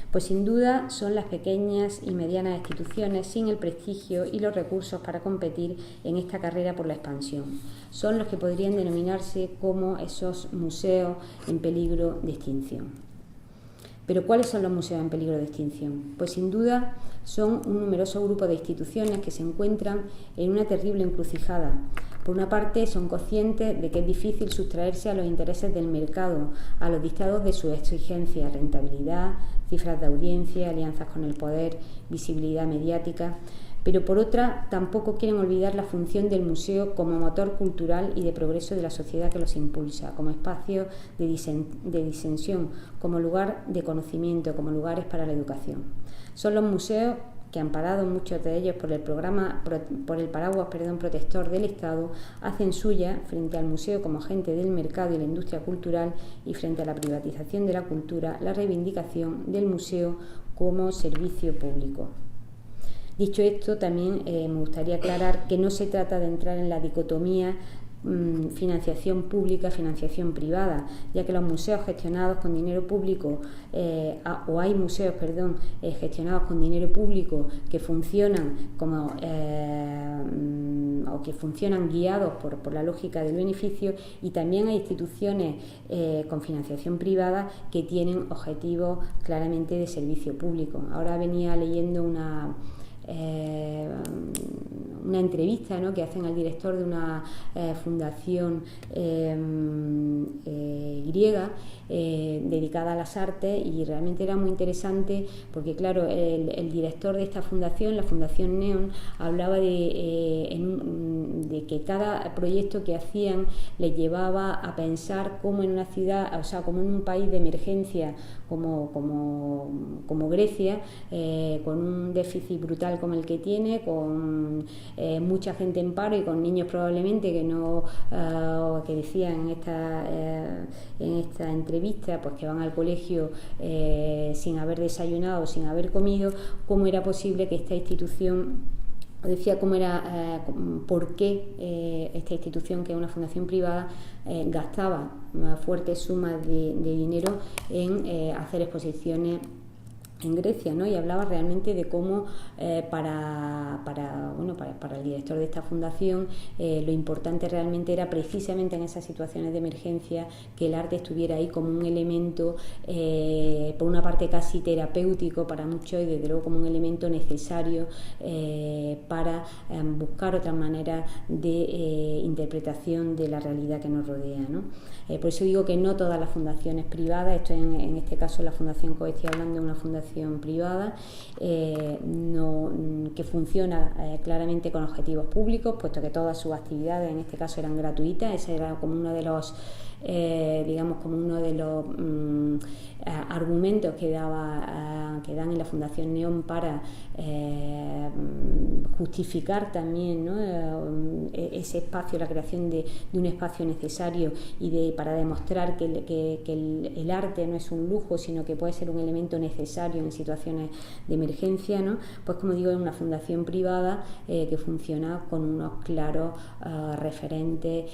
Pues sin duda son las pequeñas y medianas instituciones sin el prestigio y los recursos para competir en esta carrera por la expansión. Son los que podrían denominarse como esos museos en peligro de extinción. ¿Pero cuáles son los museos en peligro de extinción? Pues sin duda son un numeroso grupo de instituciones que se encuentran en una terrible encrucijada, Por una parte, son conscientes de que es difícil sustraerse a los intereses del mercado, a los dictados de sus exigencias, rentabilidad, cifras de audiencia, alianzas con el poder, visibilidad mediática. Pero por otra, tampoco quieren olvidar la función del museo como motor cultural y de progreso de la sociedad que los impulsa, como espacio de disensión, como lugar de conocimiento, como lugares para la educación. Son los museos que, amparados muchos de ellos por el paraguas protector del Estado, hacen suya, frente al museo como agente del mercado y la industria cultural, y frente a la privatización de la cultura, la reivindicación del museo como servicio público. Dicho esto, también me gustaría aclarar que no se trata de entrar en la dicotomía financiación pública, financiación privada, ya que los museos gestionados con dinero público, hay museos gestionados con dinero público que funcionan o que funcionan guiados por la lógica del beneficio, y también hay instituciones con financiación privada que tienen objetivos claramente de servicio público. Ahora venía leyendo una entrevista, ¿no?, que hacen al director de una fundación griega dedicada a las artes, y realmente era muy interesante porque, claro, el director de esta fundación, la Fundación Neon, hablaba de que cada proyecto que hacían les llevaba a pensar cómo en una ciudad, o sea, como en un país de emergencia como Grecia, con un déficit brutal como el que tiene, con mucha gente en paro y con niños probablemente que decían en esta entrevista, pues que van al colegio sin haber desayunado, sin haber comido, cómo era posible que esta institución, decía cómo era, por qué esta institución, que es una fundación privada, gastaba fuertes sumas de dinero en hacer exposiciones en Grecia, ¿no? Y hablaba realmente de cómo para el director de esta fundación lo importante realmente era, precisamente en esas situaciones de emergencia, que el arte estuviera ahí como un elemento, por una parte casi terapéutico para muchos, y desde luego como un elemento necesario para buscar otras maneras de interpretación de la realidad que nos rodea, ¿no? Por eso digo que no todas las fundaciones privadas, esto en este caso la Fundación COE, estoy hablando de una fundación privada que funciona claramente con objetivos públicos, puesto que todas sus actividades en este caso eran gratuitas. Ese era como uno de los argumentos que dan en la Fundación Neon para justificar también, ¿no?, ese espacio, la creación de un espacio necesario, y para demostrar que el arte no es un lujo, sino que puede ser un elemento necesario en situaciones de emergencia, ¿no? Pues, como digo, es una fundación privada que funciona con unos claros referentes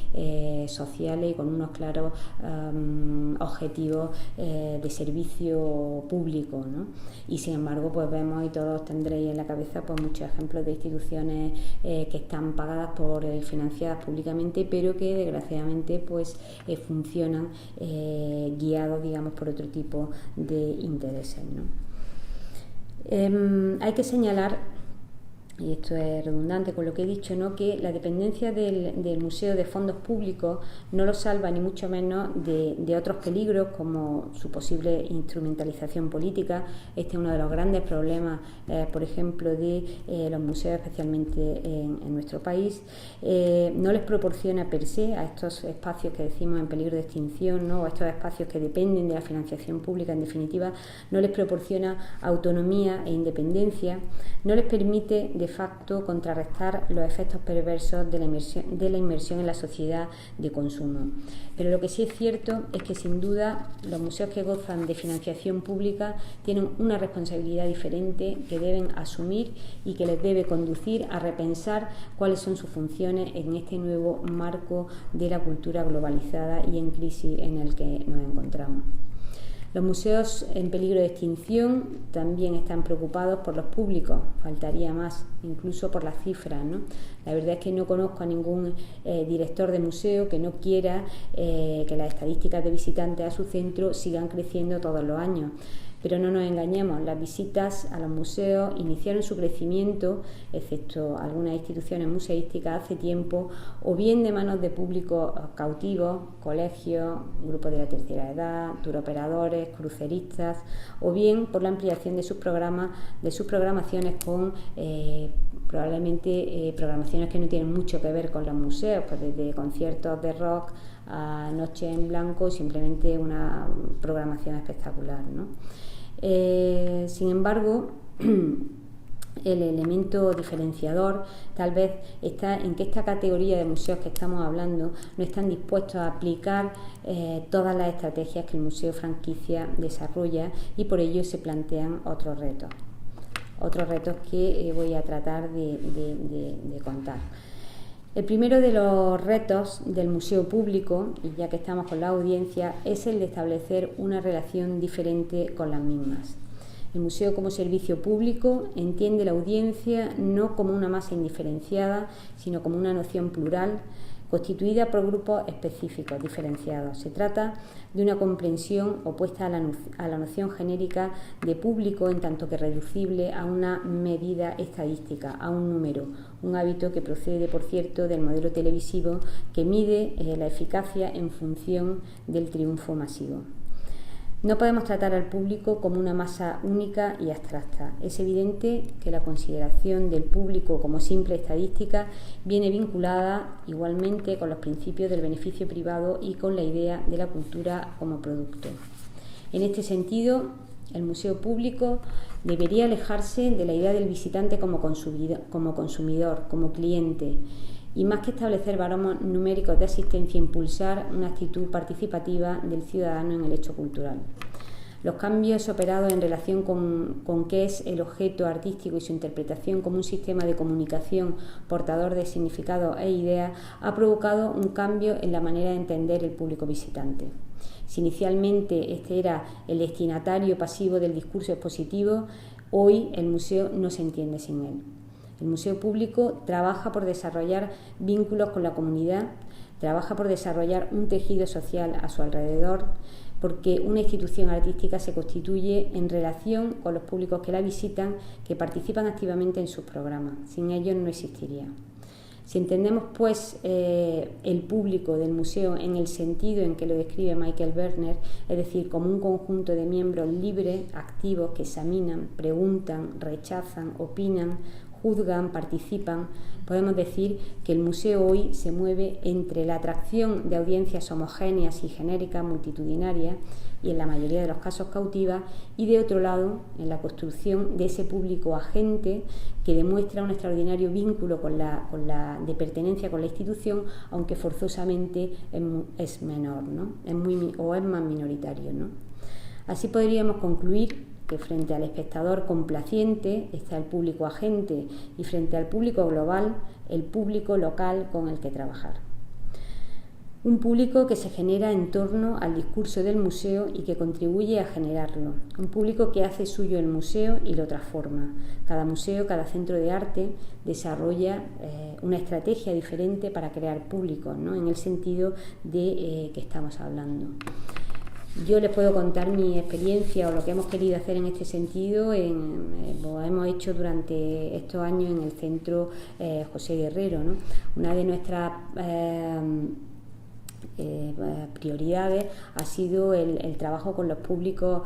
sociales y con unos claros objetivos de servicio público, ¿no? Y sin embargo, pues vemos, y todos tendréis en la cabeza, pues muchos ejemplos de instituciones que están pagadas y financiadas públicamente, pero que desgraciadamente pues funcionan guiados, digamos, por otro tipo de intereses, ¿no? Hay que señalar, y esto es redundante con lo que he dicho, ¿no?, que la dependencia del museo de fondos públicos no lo salva ni mucho menos de otros peligros, como su posible instrumentalización política. Este es uno de los grandes problemas, por ejemplo, de los museos, especialmente en nuestro país. No les proporciona per se a estos espacios que decimos en peligro de extinción, ¿no?, o a estos espacios que dependen de la financiación pública, en definitiva, no les proporciona autonomía e independencia, no les permite de facto contrarrestar los efectos perversos de la inmersión en la sociedad de consumo. Pero lo que sí es cierto es que, sin duda, los museos que gozan de financiación pública tienen una responsabilidad diferente que deben asumir y que les debe conducir a repensar cuáles son sus funciones en este nuevo marco de la cultura globalizada y en crisis en el que nos encontramos. Los museos en peligro de extinción también están preocupados por los públicos, faltaría más, incluso por las cifras, ¿no? La verdad es que no conozco a ningún director de museo que no quiera que las estadísticas de visitantes a su centro sigan creciendo todos los años. Pero no nos engañemos, las visitas a los museos iniciaron su crecimiento, excepto algunas instituciones museísticas, hace tiempo, o bien de manos de públicos cautivos, colegios, grupos de la tercera edad, turoperadores, cruceristas, o bien por la ampliación de sus programas, de sus programaciones con probablemente programaciones que no tienen mucho que ver con los museos, pues desde conciertos de rock a Noche en Blanco, simplemente una programación espectacular, ¿no? Sin embargo, el elemento diferenciador tal vez está en que esta categoría de museos que estamos hablando no están dispuestos a aplicar todas las estrategias que el museo franquicia desarrolla, y por ello se plantean otros retos que voy a tratar de contar. El primero de los retos del museo público, y ya que estamos con la audiencia, es el de establecer una relación diferente con las mismas. El museo como servicio público entiende la audiencia no como una masa indiferenciada, sino como una noción plural, constituida por grupos específicos diferenciados. Se trata de una comprensión opuesta a la noción genérica de público, en tanto que reducible a una medida estadística, a un número, un hábito que procede, por cierto, del modelo televisivo que mide la eficacia en función del triunfo masivo. No podemos tratar al público como una masa única y abstracta. Es evidente que la consideración del público como simple estadística viene vinculada igualmente con los principios del beneficio privado y con la idea de la cultura como producto. En este sentido, el museo público debería alejarse de la idea del visitante como consumidor, como cliente, y más que establecer baremos numéricos de asistencia, impulsar una actitud participativa del ciudadano en el hecho cultural. Los cambios operados en relación con qué es el objeto artístico y su interpretación como un sistema de comunicación portador de significados e ideas ha provocado un cambio en la manera de entender el público visitante. Si inicialmente este era el destinatario pasivo del discurso expositivo, hoy el museo no se entiende sin él. El museo público trabaja por desarrollar vínculos con la comunidad, trabaja por desarrollar un tejido social a su alrededor, porque una institución artística se constituye en relación con los públicos que la visitan, que participan activamente en sus programas. Sin ellos no existiría. Si entendemos, pues, el público del museo en el sentido en que lo describe Michael Werner, es decir, como un conjunto de miembros libres, activos, que examinan, preguntan, rechazan, opinan, juzgan, participan, podemos decir que el museo hoy se mueve entre la atracción de audiencias homogéneas y genéricas, multitudinarias, y en la mayoría de los casos cautivas, y de otro lado, en la construcción de ese público agente que demuestra un extraordinario vínculo de pertenencia con la institución, aunque forzosamente es menor, ¿no? Es más minoritario, ¿no? Así podríamos concluir que frente al espectador complaciente está el público agente, y frente al público global, el público local con el que trabajar. Un público que se genera en torno al discurso del museo y que contribuye a generarlo. Un público que hace suyo el museo y lo transforma. Cada museo, cada centro de arte desarrolla una estrategia diferente para crear públicos, ¿no? En el sentido de que estamos hablando. Yo les puedo contar mi experiencia o lo que hemos querido hacer en este sentido. Lo hemos hecho durante estos años en el Centro José Guerrero, ¿no? Una de nuestras prioridades ha sido el trabajo con los públicos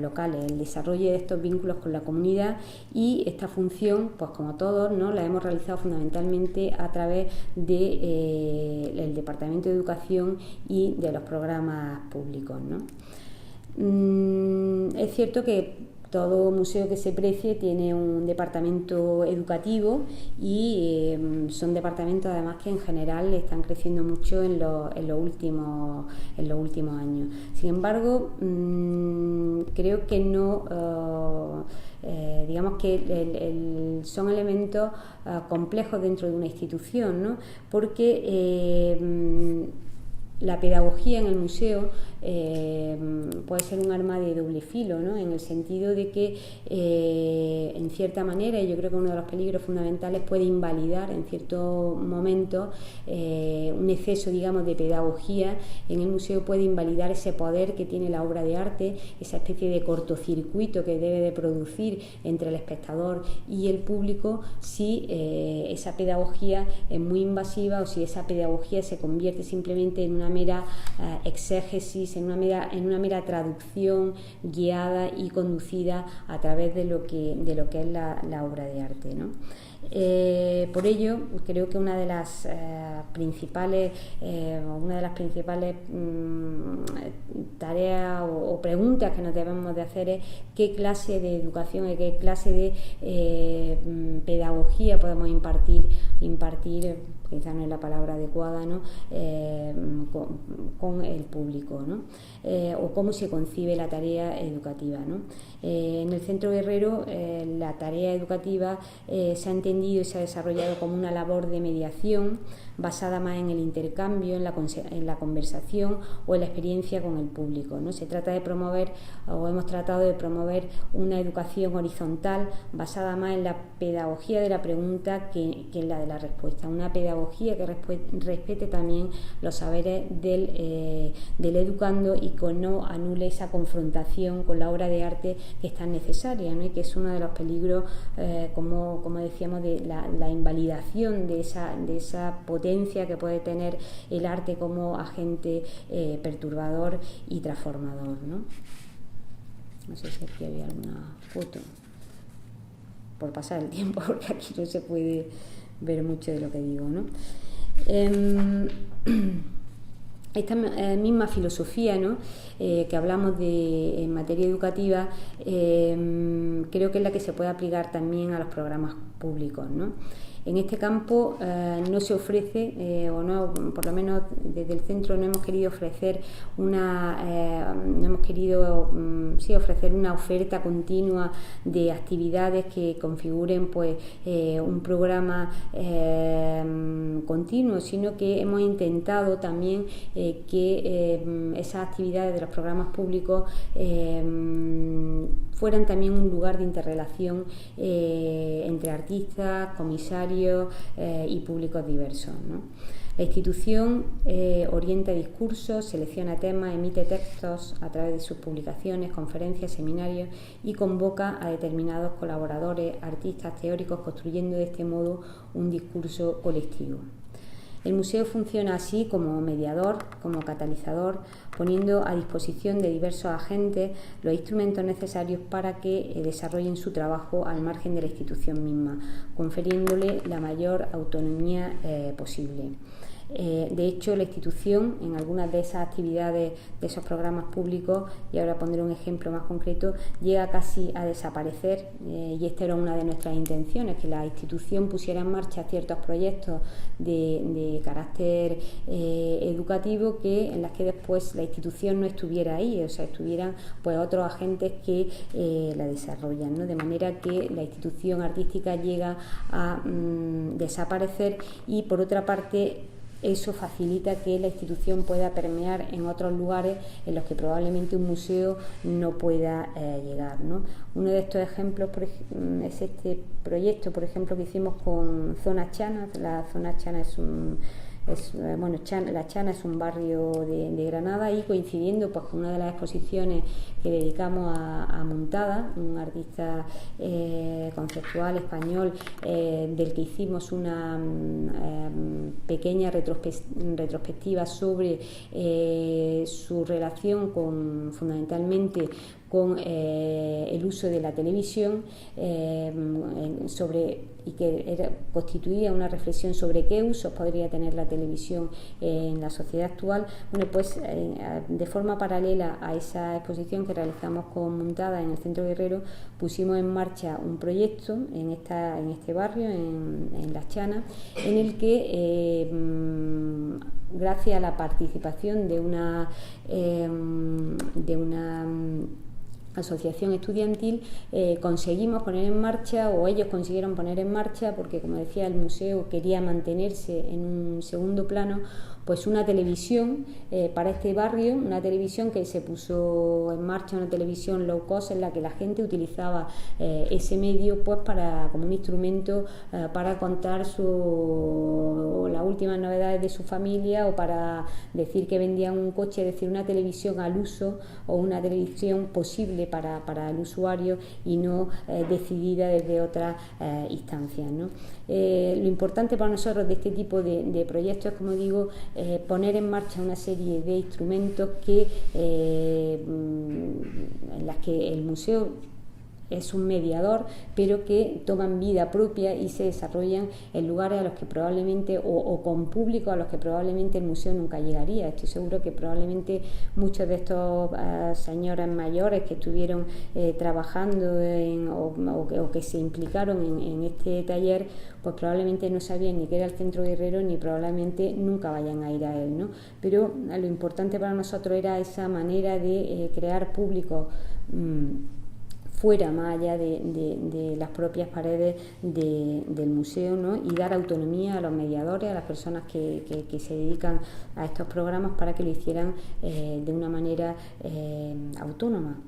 locales, el desarrollo de estos vínculos con la comunidad, y esta función, pues como todos, ¿no?, la hemos realizado fundamentalmente a través del Departamento de Educación y de los programas públicos, ¿no? Es cierto que todo museo que se precie tiene un departamento educativo, y son departamentos además que en general están creciendo mucho en los últimos años. Sin embargo, creo que no, digamos que son elementos complejos dentro de una institución, ¿no? Porque la pedagogía en el museo puede ser un arma de doble filo, ¿no? En el sentido de que en cierta manera, y yo creo que uno de los peligros fundamentales, puede invalidar en cierto momento un exceso, digamos, de pedagogía en el museo puede invalidar ese poder que tiene la obra de arte, esa especie de cortocircuito que debe de producir entre el espectador y el público si esa pedagogía es muy invasiva o si esa pedagogía se convierte simplemente en una mera exégesis, en una mera traducción guiada y conducida a través de lo que es la obra de arte, ¿no? Por ello creo que una de las principales tareas o preguntas que nos debemos de hacer es qué clase de educación y qué clase de pedagogía podemos impartir, quizás no es la palabra adecuada, ¿no? Con el público, ¿no? O cómo se concibe la tarea educativa, ¿no? En el Centro Guerrero la tarea educativa se ha entendido y se ha desarrollado como una labor de mediación basada más en el intercambio, en la conversación o en la experiencia con el público, ¿no? Se trata de promover, o hemos tratado de promover, una educación horizontal basada más en la pedagogía de la pregunta que en la de la respuesta, una pedagogía que respete también los saberes del educando y que no anule esa confrontación con la obra de arte que es tan necesaria, ¿no? Y que es uno de los peligros, como decíamos, de la invalidación de esa potencia que puede tener el arte como agente perturbador y transformador, ¿no? No sé si aquí había alguna foto por pasar el tiempo, porque aquí no se puede ver mucho de lo que digo, ¿no? Esta misma filosofía, ¿no? Que hablamos en materia educativa, creo que es la que se puede aplicar también a los programas públicos, ¿no? En este campo no se ofrece, o no, por lo menos desde el centro no hemos querido ofrecer ofrecer una oferta continua de actividades que configuren pues un programa continuo, sino que hemos intentado también que esas actividades de los programas públicos fueran también un lugar de interrelación entre artistas, comisarios y públicos diversos, ¿no? La institución orienta discursos, selecciona temas, emite textos a través de sus publicaciones, conferencias, seminarios y convoca a determinados colaboradores, artistas, teóricos, construyendo de este modo un discurso colectivo. El museo funciona así como mediador, como catalizador, poniendo a disposición de diversos agentes los instrumentos necesarios para que desarrollen su trabajo al margen de la institución misma, confiriéndole la mayor autonomía posible. De hecho, la institución, en algunas de esas actividades, de esos programas públicos, y ahora pondré un ejemplo más concreto, llega casi a desaparecer, y esta era una de nuestras intenciones, que la institución pusiera en marcha ciertos proyectos de carácter educativo, en las que después la institución no estuviera ahí, o sea, estuvieran pues otros agentes que la desarrollan, ¿no? De manera que la institución artística llega a desaparecer, y por otra parte eso facilita que la institución pueda permear en otros lugares en los que probablemente un museo no pueda llegar, ¿no? Uno de estos ejemplos es este proyecto, por ejemplo, que hicimos con Zona Chana. La Zona Chana La Chana es un barrio de Granada, y coincidiendo pues con una de las exposiciones que dedicamos a Muntada, un artista conceptual español, del que hicimos una pequeña retrospectiva sobre su relación fundamentalmente con el uso de la televisión, y que constituía una reflexión sobre qué usos podría tener la televisión en la sociedad actual. Bueno, pues de forma paralela a esa exposición que realizamos con Muntada en el Centro Guerrero, pusimos en marcha un proyecto en este barrio, en La Chana, en el que gracias a la participación de una asociación estudiantil conseguimos poner en marcha, o ellos consiguieron poner en marcha, porque como decía, el museo quería mantenerse en un segundo plano, pues una televisión para este barrio, una televisión que se puso en marcha, una televisión low cost en la que la gente utilizaba ese medio pues como un instrumento para contar las últimas novedades de su familia, o para decir que vendían un coche, es decir, una televisión al uso, o una televisión posible para el usuario y no decidida desde otras instancias, ¿no? Lo importante para nosotros de este tipo de proyectos es, como digo, poner en marcha una serie de instrumentos en las que el museo es un mediador, pero que toman vida propia y se desarrollan en lugares a los que probablemente, o con público a los que probablemente el museo nunca llegaría. Estoy seguro que probablemente muchos de estos señoras mayores que estuvieron trabajando o que se implicaron en este taller, pues probablemente no sabían ni qué era el Centro Guerrero, ni probablemente nunca vayan a ir a él, ¿no? Pero lo importante para nosotros era esa manera de crear público fuera, más allá de las propias paredes del museo, ¿no? Y dar autonomía a los mediadores, a las personas que se dedican a estos programas, para que lo hicieran de una manera autónoma.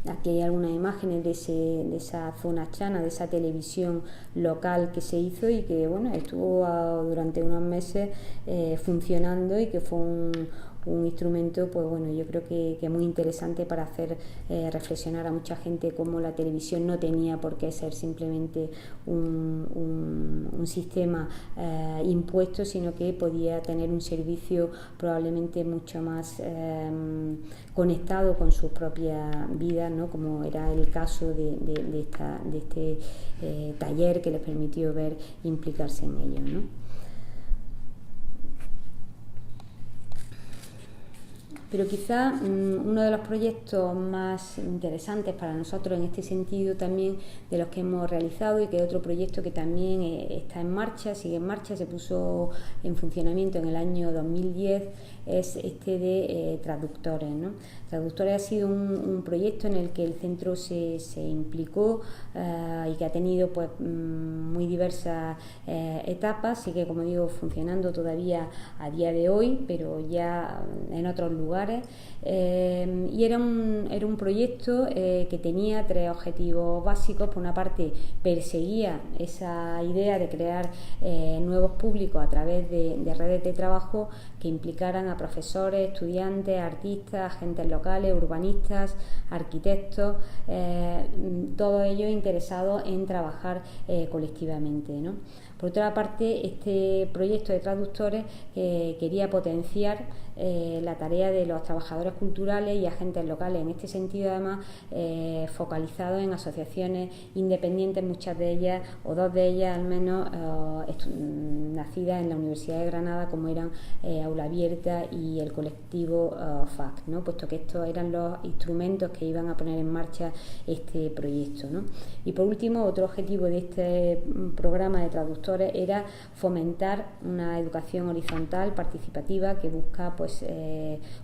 Aquí hay algunas imágenes de esa zona chana, de esa televisión local que se hizo y que, bueno, estuvo durante unos meses funcionando, y que fue un instrumento, pues bueno, yo creo que muy interesante para hacer reflexionar a mucha gente cómo la televisión no tenía por qué ser simplemente un sistema impuesto, sino que podía tener un servicio probablemente mucho más conectado con sus propias vidas, ¿no? Como era el caso de este taller, que les permitió implicarse en ello, ¿no? Pero quizá uno de los proyectos más interesantes para nosotros en este sentido, también de los que hemos realizado, y que es otro proyecto que también está en marcha, sigue en marcha, se puso en funcionamiento en el año 2010, es este de traductores, ¿no? Traductores ha sido un proyecto en el que el centro se implicó y que ha tenido pues muy diversas etapas. Sigue, como digo, funcionando todavía a día de hoy, pero ya en otros lugares. Y era un proyecto que tenía 3 objetivos básicos. Por una parte, perseguía esa idea de crear nuevos públicos a través de redes de trabajo que implicaran a profesores, estudiantes, artistas, agentes locales, urbanistas, arquitectos, todos ellos interesados en trabajar colectivamente, ¿no? Por otra parte, este proyecto de traductores quería potenciar la tarea de los trabajadores culturales y agentes locales. En este sentido, además, focalizado en asociaciones independientes, muchas de ellas, o 2 de ellas al menos, nacidas en la Universidad de Granada, como eran Aula Abierta y el colectivo FAC, ¿no? Puesto que estos eran los instrumentos que iban a poner en marcha este proyecto, ¿no? Y por último, otro objetivo de este programa de traductores era fomentar una educación horizontal, participativa, que busca pues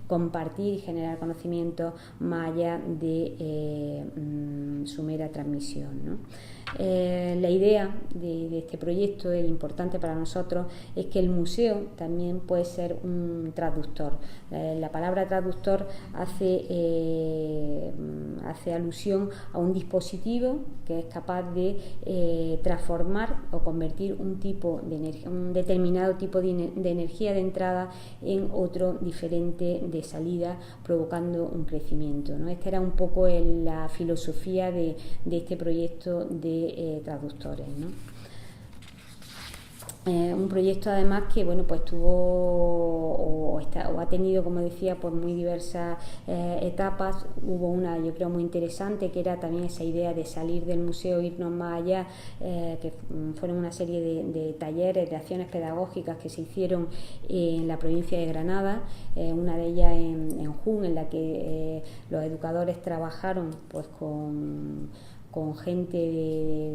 compartir y generar conocimiento más allá de su mera transmisión, ¿no? La idea de este proyecto, es importante para nosotros, es que el museo también puede ser un traductor. La palabra traductor hace alusión a un dispositivo que es capaz de transformar o convertir un determinado tipo de energía de entrada en otro diferente de salida, provocando un crecimiento, ¿no? Esta era un poco la filosofía de este proyecto de traductores, ¿no? Un proyecto además que pues tuvo o ha tenido, como decía, pues muy diversas etapas. Hubo una, yo creo, muy interesante, que era también esa idea de salir del museo, irnos más allá, que fueron una serie de talleres, de acciones pedagógicas que se hicieron en la provincia de Granada, una de ellas en Jun, en la que los educadores trabajaron pues con con gente,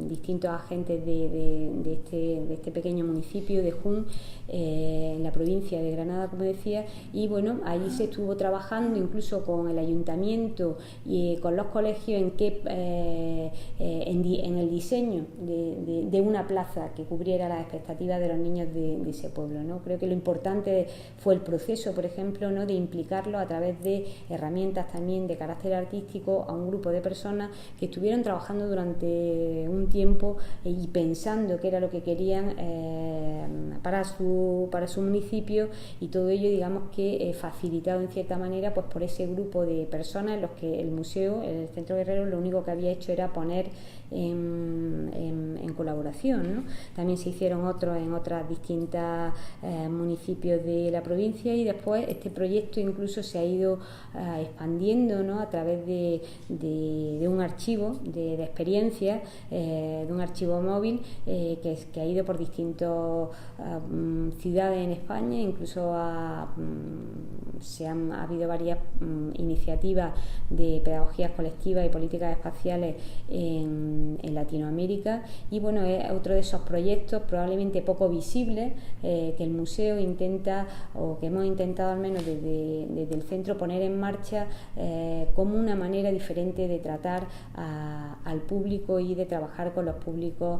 distintos agentes de este pequeño municipio de Jun, en la provincia de Granada, como decía, y bueno, allí se estuvo trabajando incluso con el ayuntamiento y con los colegios en el diseño de una plaza que cubriera las expectativas de los niños de ese pueblo, ¿no? Creo que lo importante fue el proceso, por ejemplo, ¿no?, de implicarlo a través de herramientas también de carácter artístico a un grupo de personas que estuvieron trabajando durante un tiempo y pensando qué era lo que querían para su municipio, y todo ello, digamos que facilitado en cierta manera pues por ese grupo de personas en los que el museo, el Centro Guerrero, lo único que había hecho era poner en colaboración, ¿no? También se hicieron otros en otras distintas municipios de la provincia, y después este proyecto incluso se ha ido expandiendo, ¿no?, a través de un archivo de experiencias, de un archivo móvil que ha ido por distintas ciudades en España. Incluso ha habido varias iniciativas de pedagogías colectivas y políticas espaciales en Latinoamérica, y bueno, es otro de esos proyectos probablemente poco visibles que el museo intenta, o que hemos intentado al menos desde el centro, poner en marcha como una manera diferente de tratar al público y de trabajar con los públicos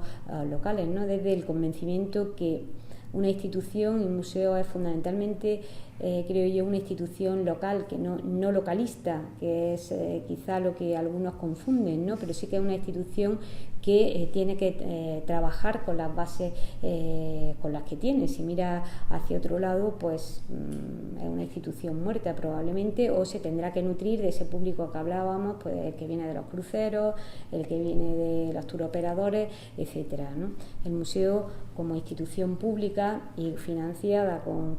locales, ¿no?, desde el convencimiento que una institución, y un museo es fundamentalmente, creo yo, una institución local, que no localista, que es quizá lo que algunos confunden, ¿no?, pero sí que es una institución que tiene que trabajar con las bases con las que tiene. Si mira hacia otro lado, pues es una institución muerta probablemente, o se tendrá que nutrir de ese público que hablábamos, pues el que viene de los cruceros, el que viene de los turoperadores, etcétera, ¿no? El museo, como institución pública y financiada con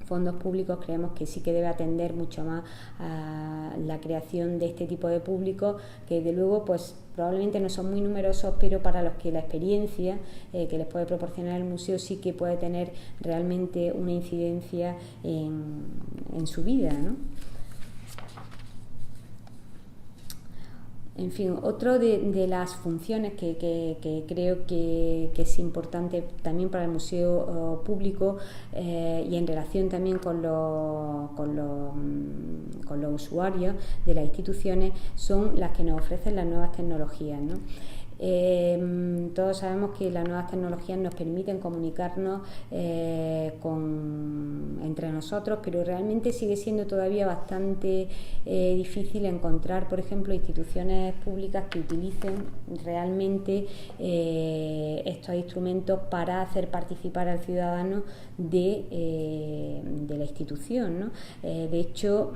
fondos públicos, creemos que sí que debe atender mucho más a la creación de este tipo de públicos, que desde luego pues probablemente no son muy numerosos, pero para los que la experiencia que les puede proporcionar el museo sí que puede tener realmente una incidencia en su vida, ¿no? En fin, otro de las funciones que creo que es importante también para el museo público, y en relación también con los usuarios de las instituciones, son las que nos ofrecen las nuevas tecnologías, ¿no? Todos sabemos que las nuevas tecnologías nos permiten comunicarnos entre nosotros, pero realmente sigue siendo todavía bastante difícil encontrar, por ejemplo, instituciones públicas que utilicen realmente estos instrumentos para hacer participar al ciudadano de la institución, ¿no? De hecho,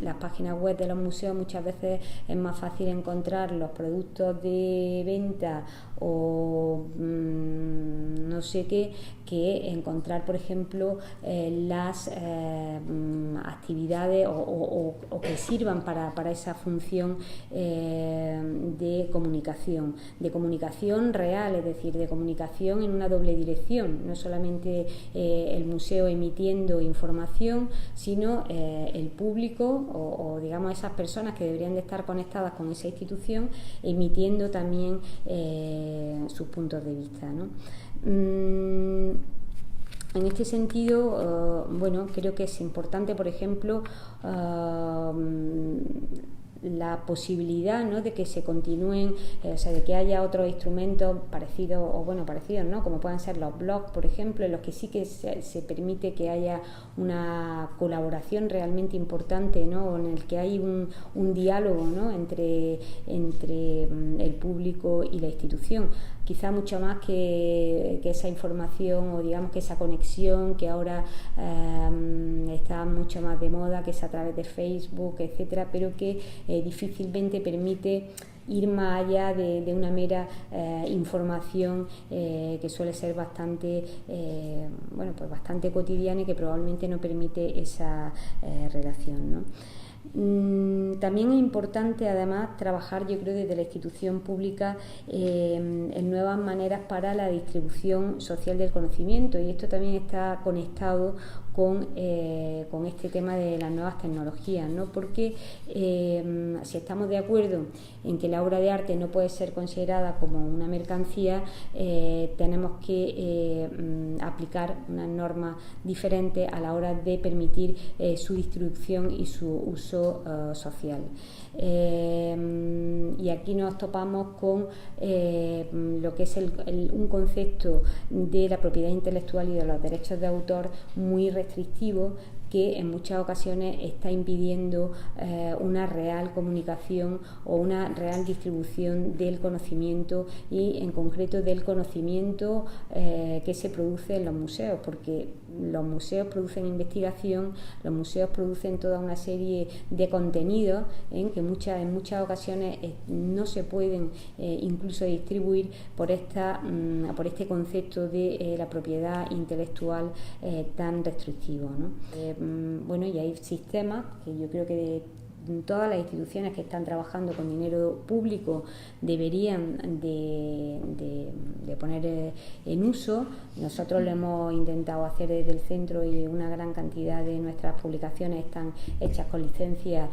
las páginas web de los museos muchas veces es más fácil encontrar los productos de venta o no sé qué, que encontrar, por ejemplo, las actividades o que sirvan para esa función de comunicación real, es decir, de comunicación en una doble dirección, no solamente el museo emitiendo información, sino el público o digamos esas personas que deberían de estar conectadas con esa institución, emitiendo también sus puntos de vista, ¿no? En este sentido, bueno, creo que es importante, por ejemplo, la posibilidad, ¿no?, de que se continúen, o sea, de que haya otros instrumentos parecidos, ¿no?, como pueden ser los blogs, por ejemplo, en los que sí que se permite que haya una colaboración realmente importante, ¿no?, en el que hay un diálogo, ¿no?, entre el público y la institución. Quizá mucho más que esa información, o digamos que esa conexión que ahora está mucho más de moda, que es a través de Facebook, etcétera, pero que difícilmente permite ir más allá de una mera información que suele ser bastante bastante cotidiana, y que probablemente no permite esa relación, ¿no? También es importante, además, trabajar, yo creo, desde la institución pública en nuevas maneras para la distribución social del conocimiento, y esto también está conectado con este tema de las nuevas tecnologías, ¿no? Porque si estamos de acuerdo en que la obra de arte no puede ser considerada como una mercancía, tenemos que aplicar unas normas diferentes a la hora de permitir su distribución y su uso social. Y aquí nos topamos con lo que es un concepto de la propiedad intelectual y de los derechos de autor muy restrictivo, que en muchas ocasiones está impidiendo una real comunicación o una real distribución del conocimiento, y en concreto del conocimiento que se produce en los museos, porque los museos producen investigación, los museos producen toda una serie de contenidos que en muchas ocasiones no se pueden incluso distribuir por este concepto de la propiedad intelectual tan restrictivo, ¿no? Bueno, y hay sistemas que yo creo que todas las instituciones que están trabajando con dinero público deberían de poner en uso. Nosotros lo hemos intentado hacer desde el centro, y una gran cantidad de nuestras publicaciones están hechas con licencias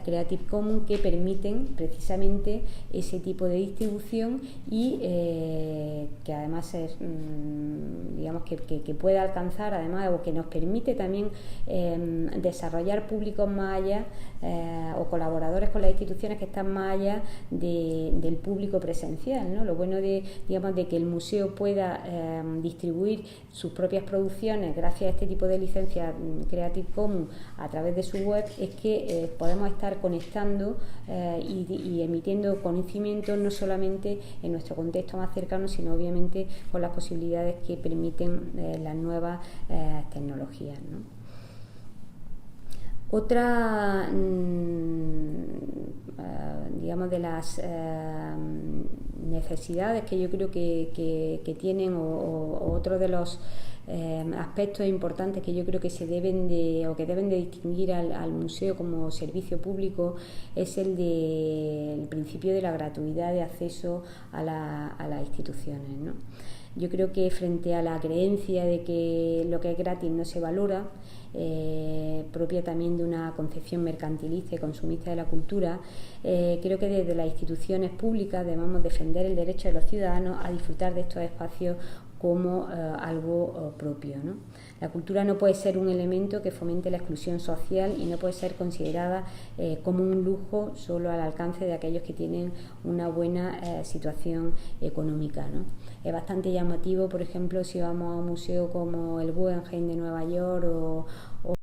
Creative Commons, que permiten precisamente ese tipo de distribución, y que además es, digamos que pueda alcanzar, además, o que nos permite también desarrollar públicos más allá, o colaboradores con las instituciones que están más allá del público presencial, ¿no? Lo bueno de que el museo pueda distribuir sus propias producciones gracias a este tipo de licencias Creative Commons a través de su web es que podemos estar conectando y emitiendo conocimiento no solamente en nuestro contexto más cercano, sino obviamente con las posibilidades que permiten las nuevas tecnologías, ¿no? Otra, digamos, de las necesidades que yo creo que tienen, o otro de los aspectos importantes que yo creo que deben de distinguir al museo como servicio público, es el principio de la gratuidad de acceso a las instituciones, ¿no? Yo creo que frente a la creencia de que lo que es gratis no se valora, propia también de una concepción mercantilista y consumista de la cultura, creo que desde las instituciones públicas debemos defender el derecho de los ciudadanos a disfrutar de estos espacios como algo propio, ¿no? La cultura no puede ser un elemento que fomente la exclusión social, y no puede ser considerada como un lujo solo al alcance de aquellos que tienen una buena situación económica, ¿no? Es bastante llamativo, por ejemplo, si vamos a un museo como el Guggenheim de Nueva York o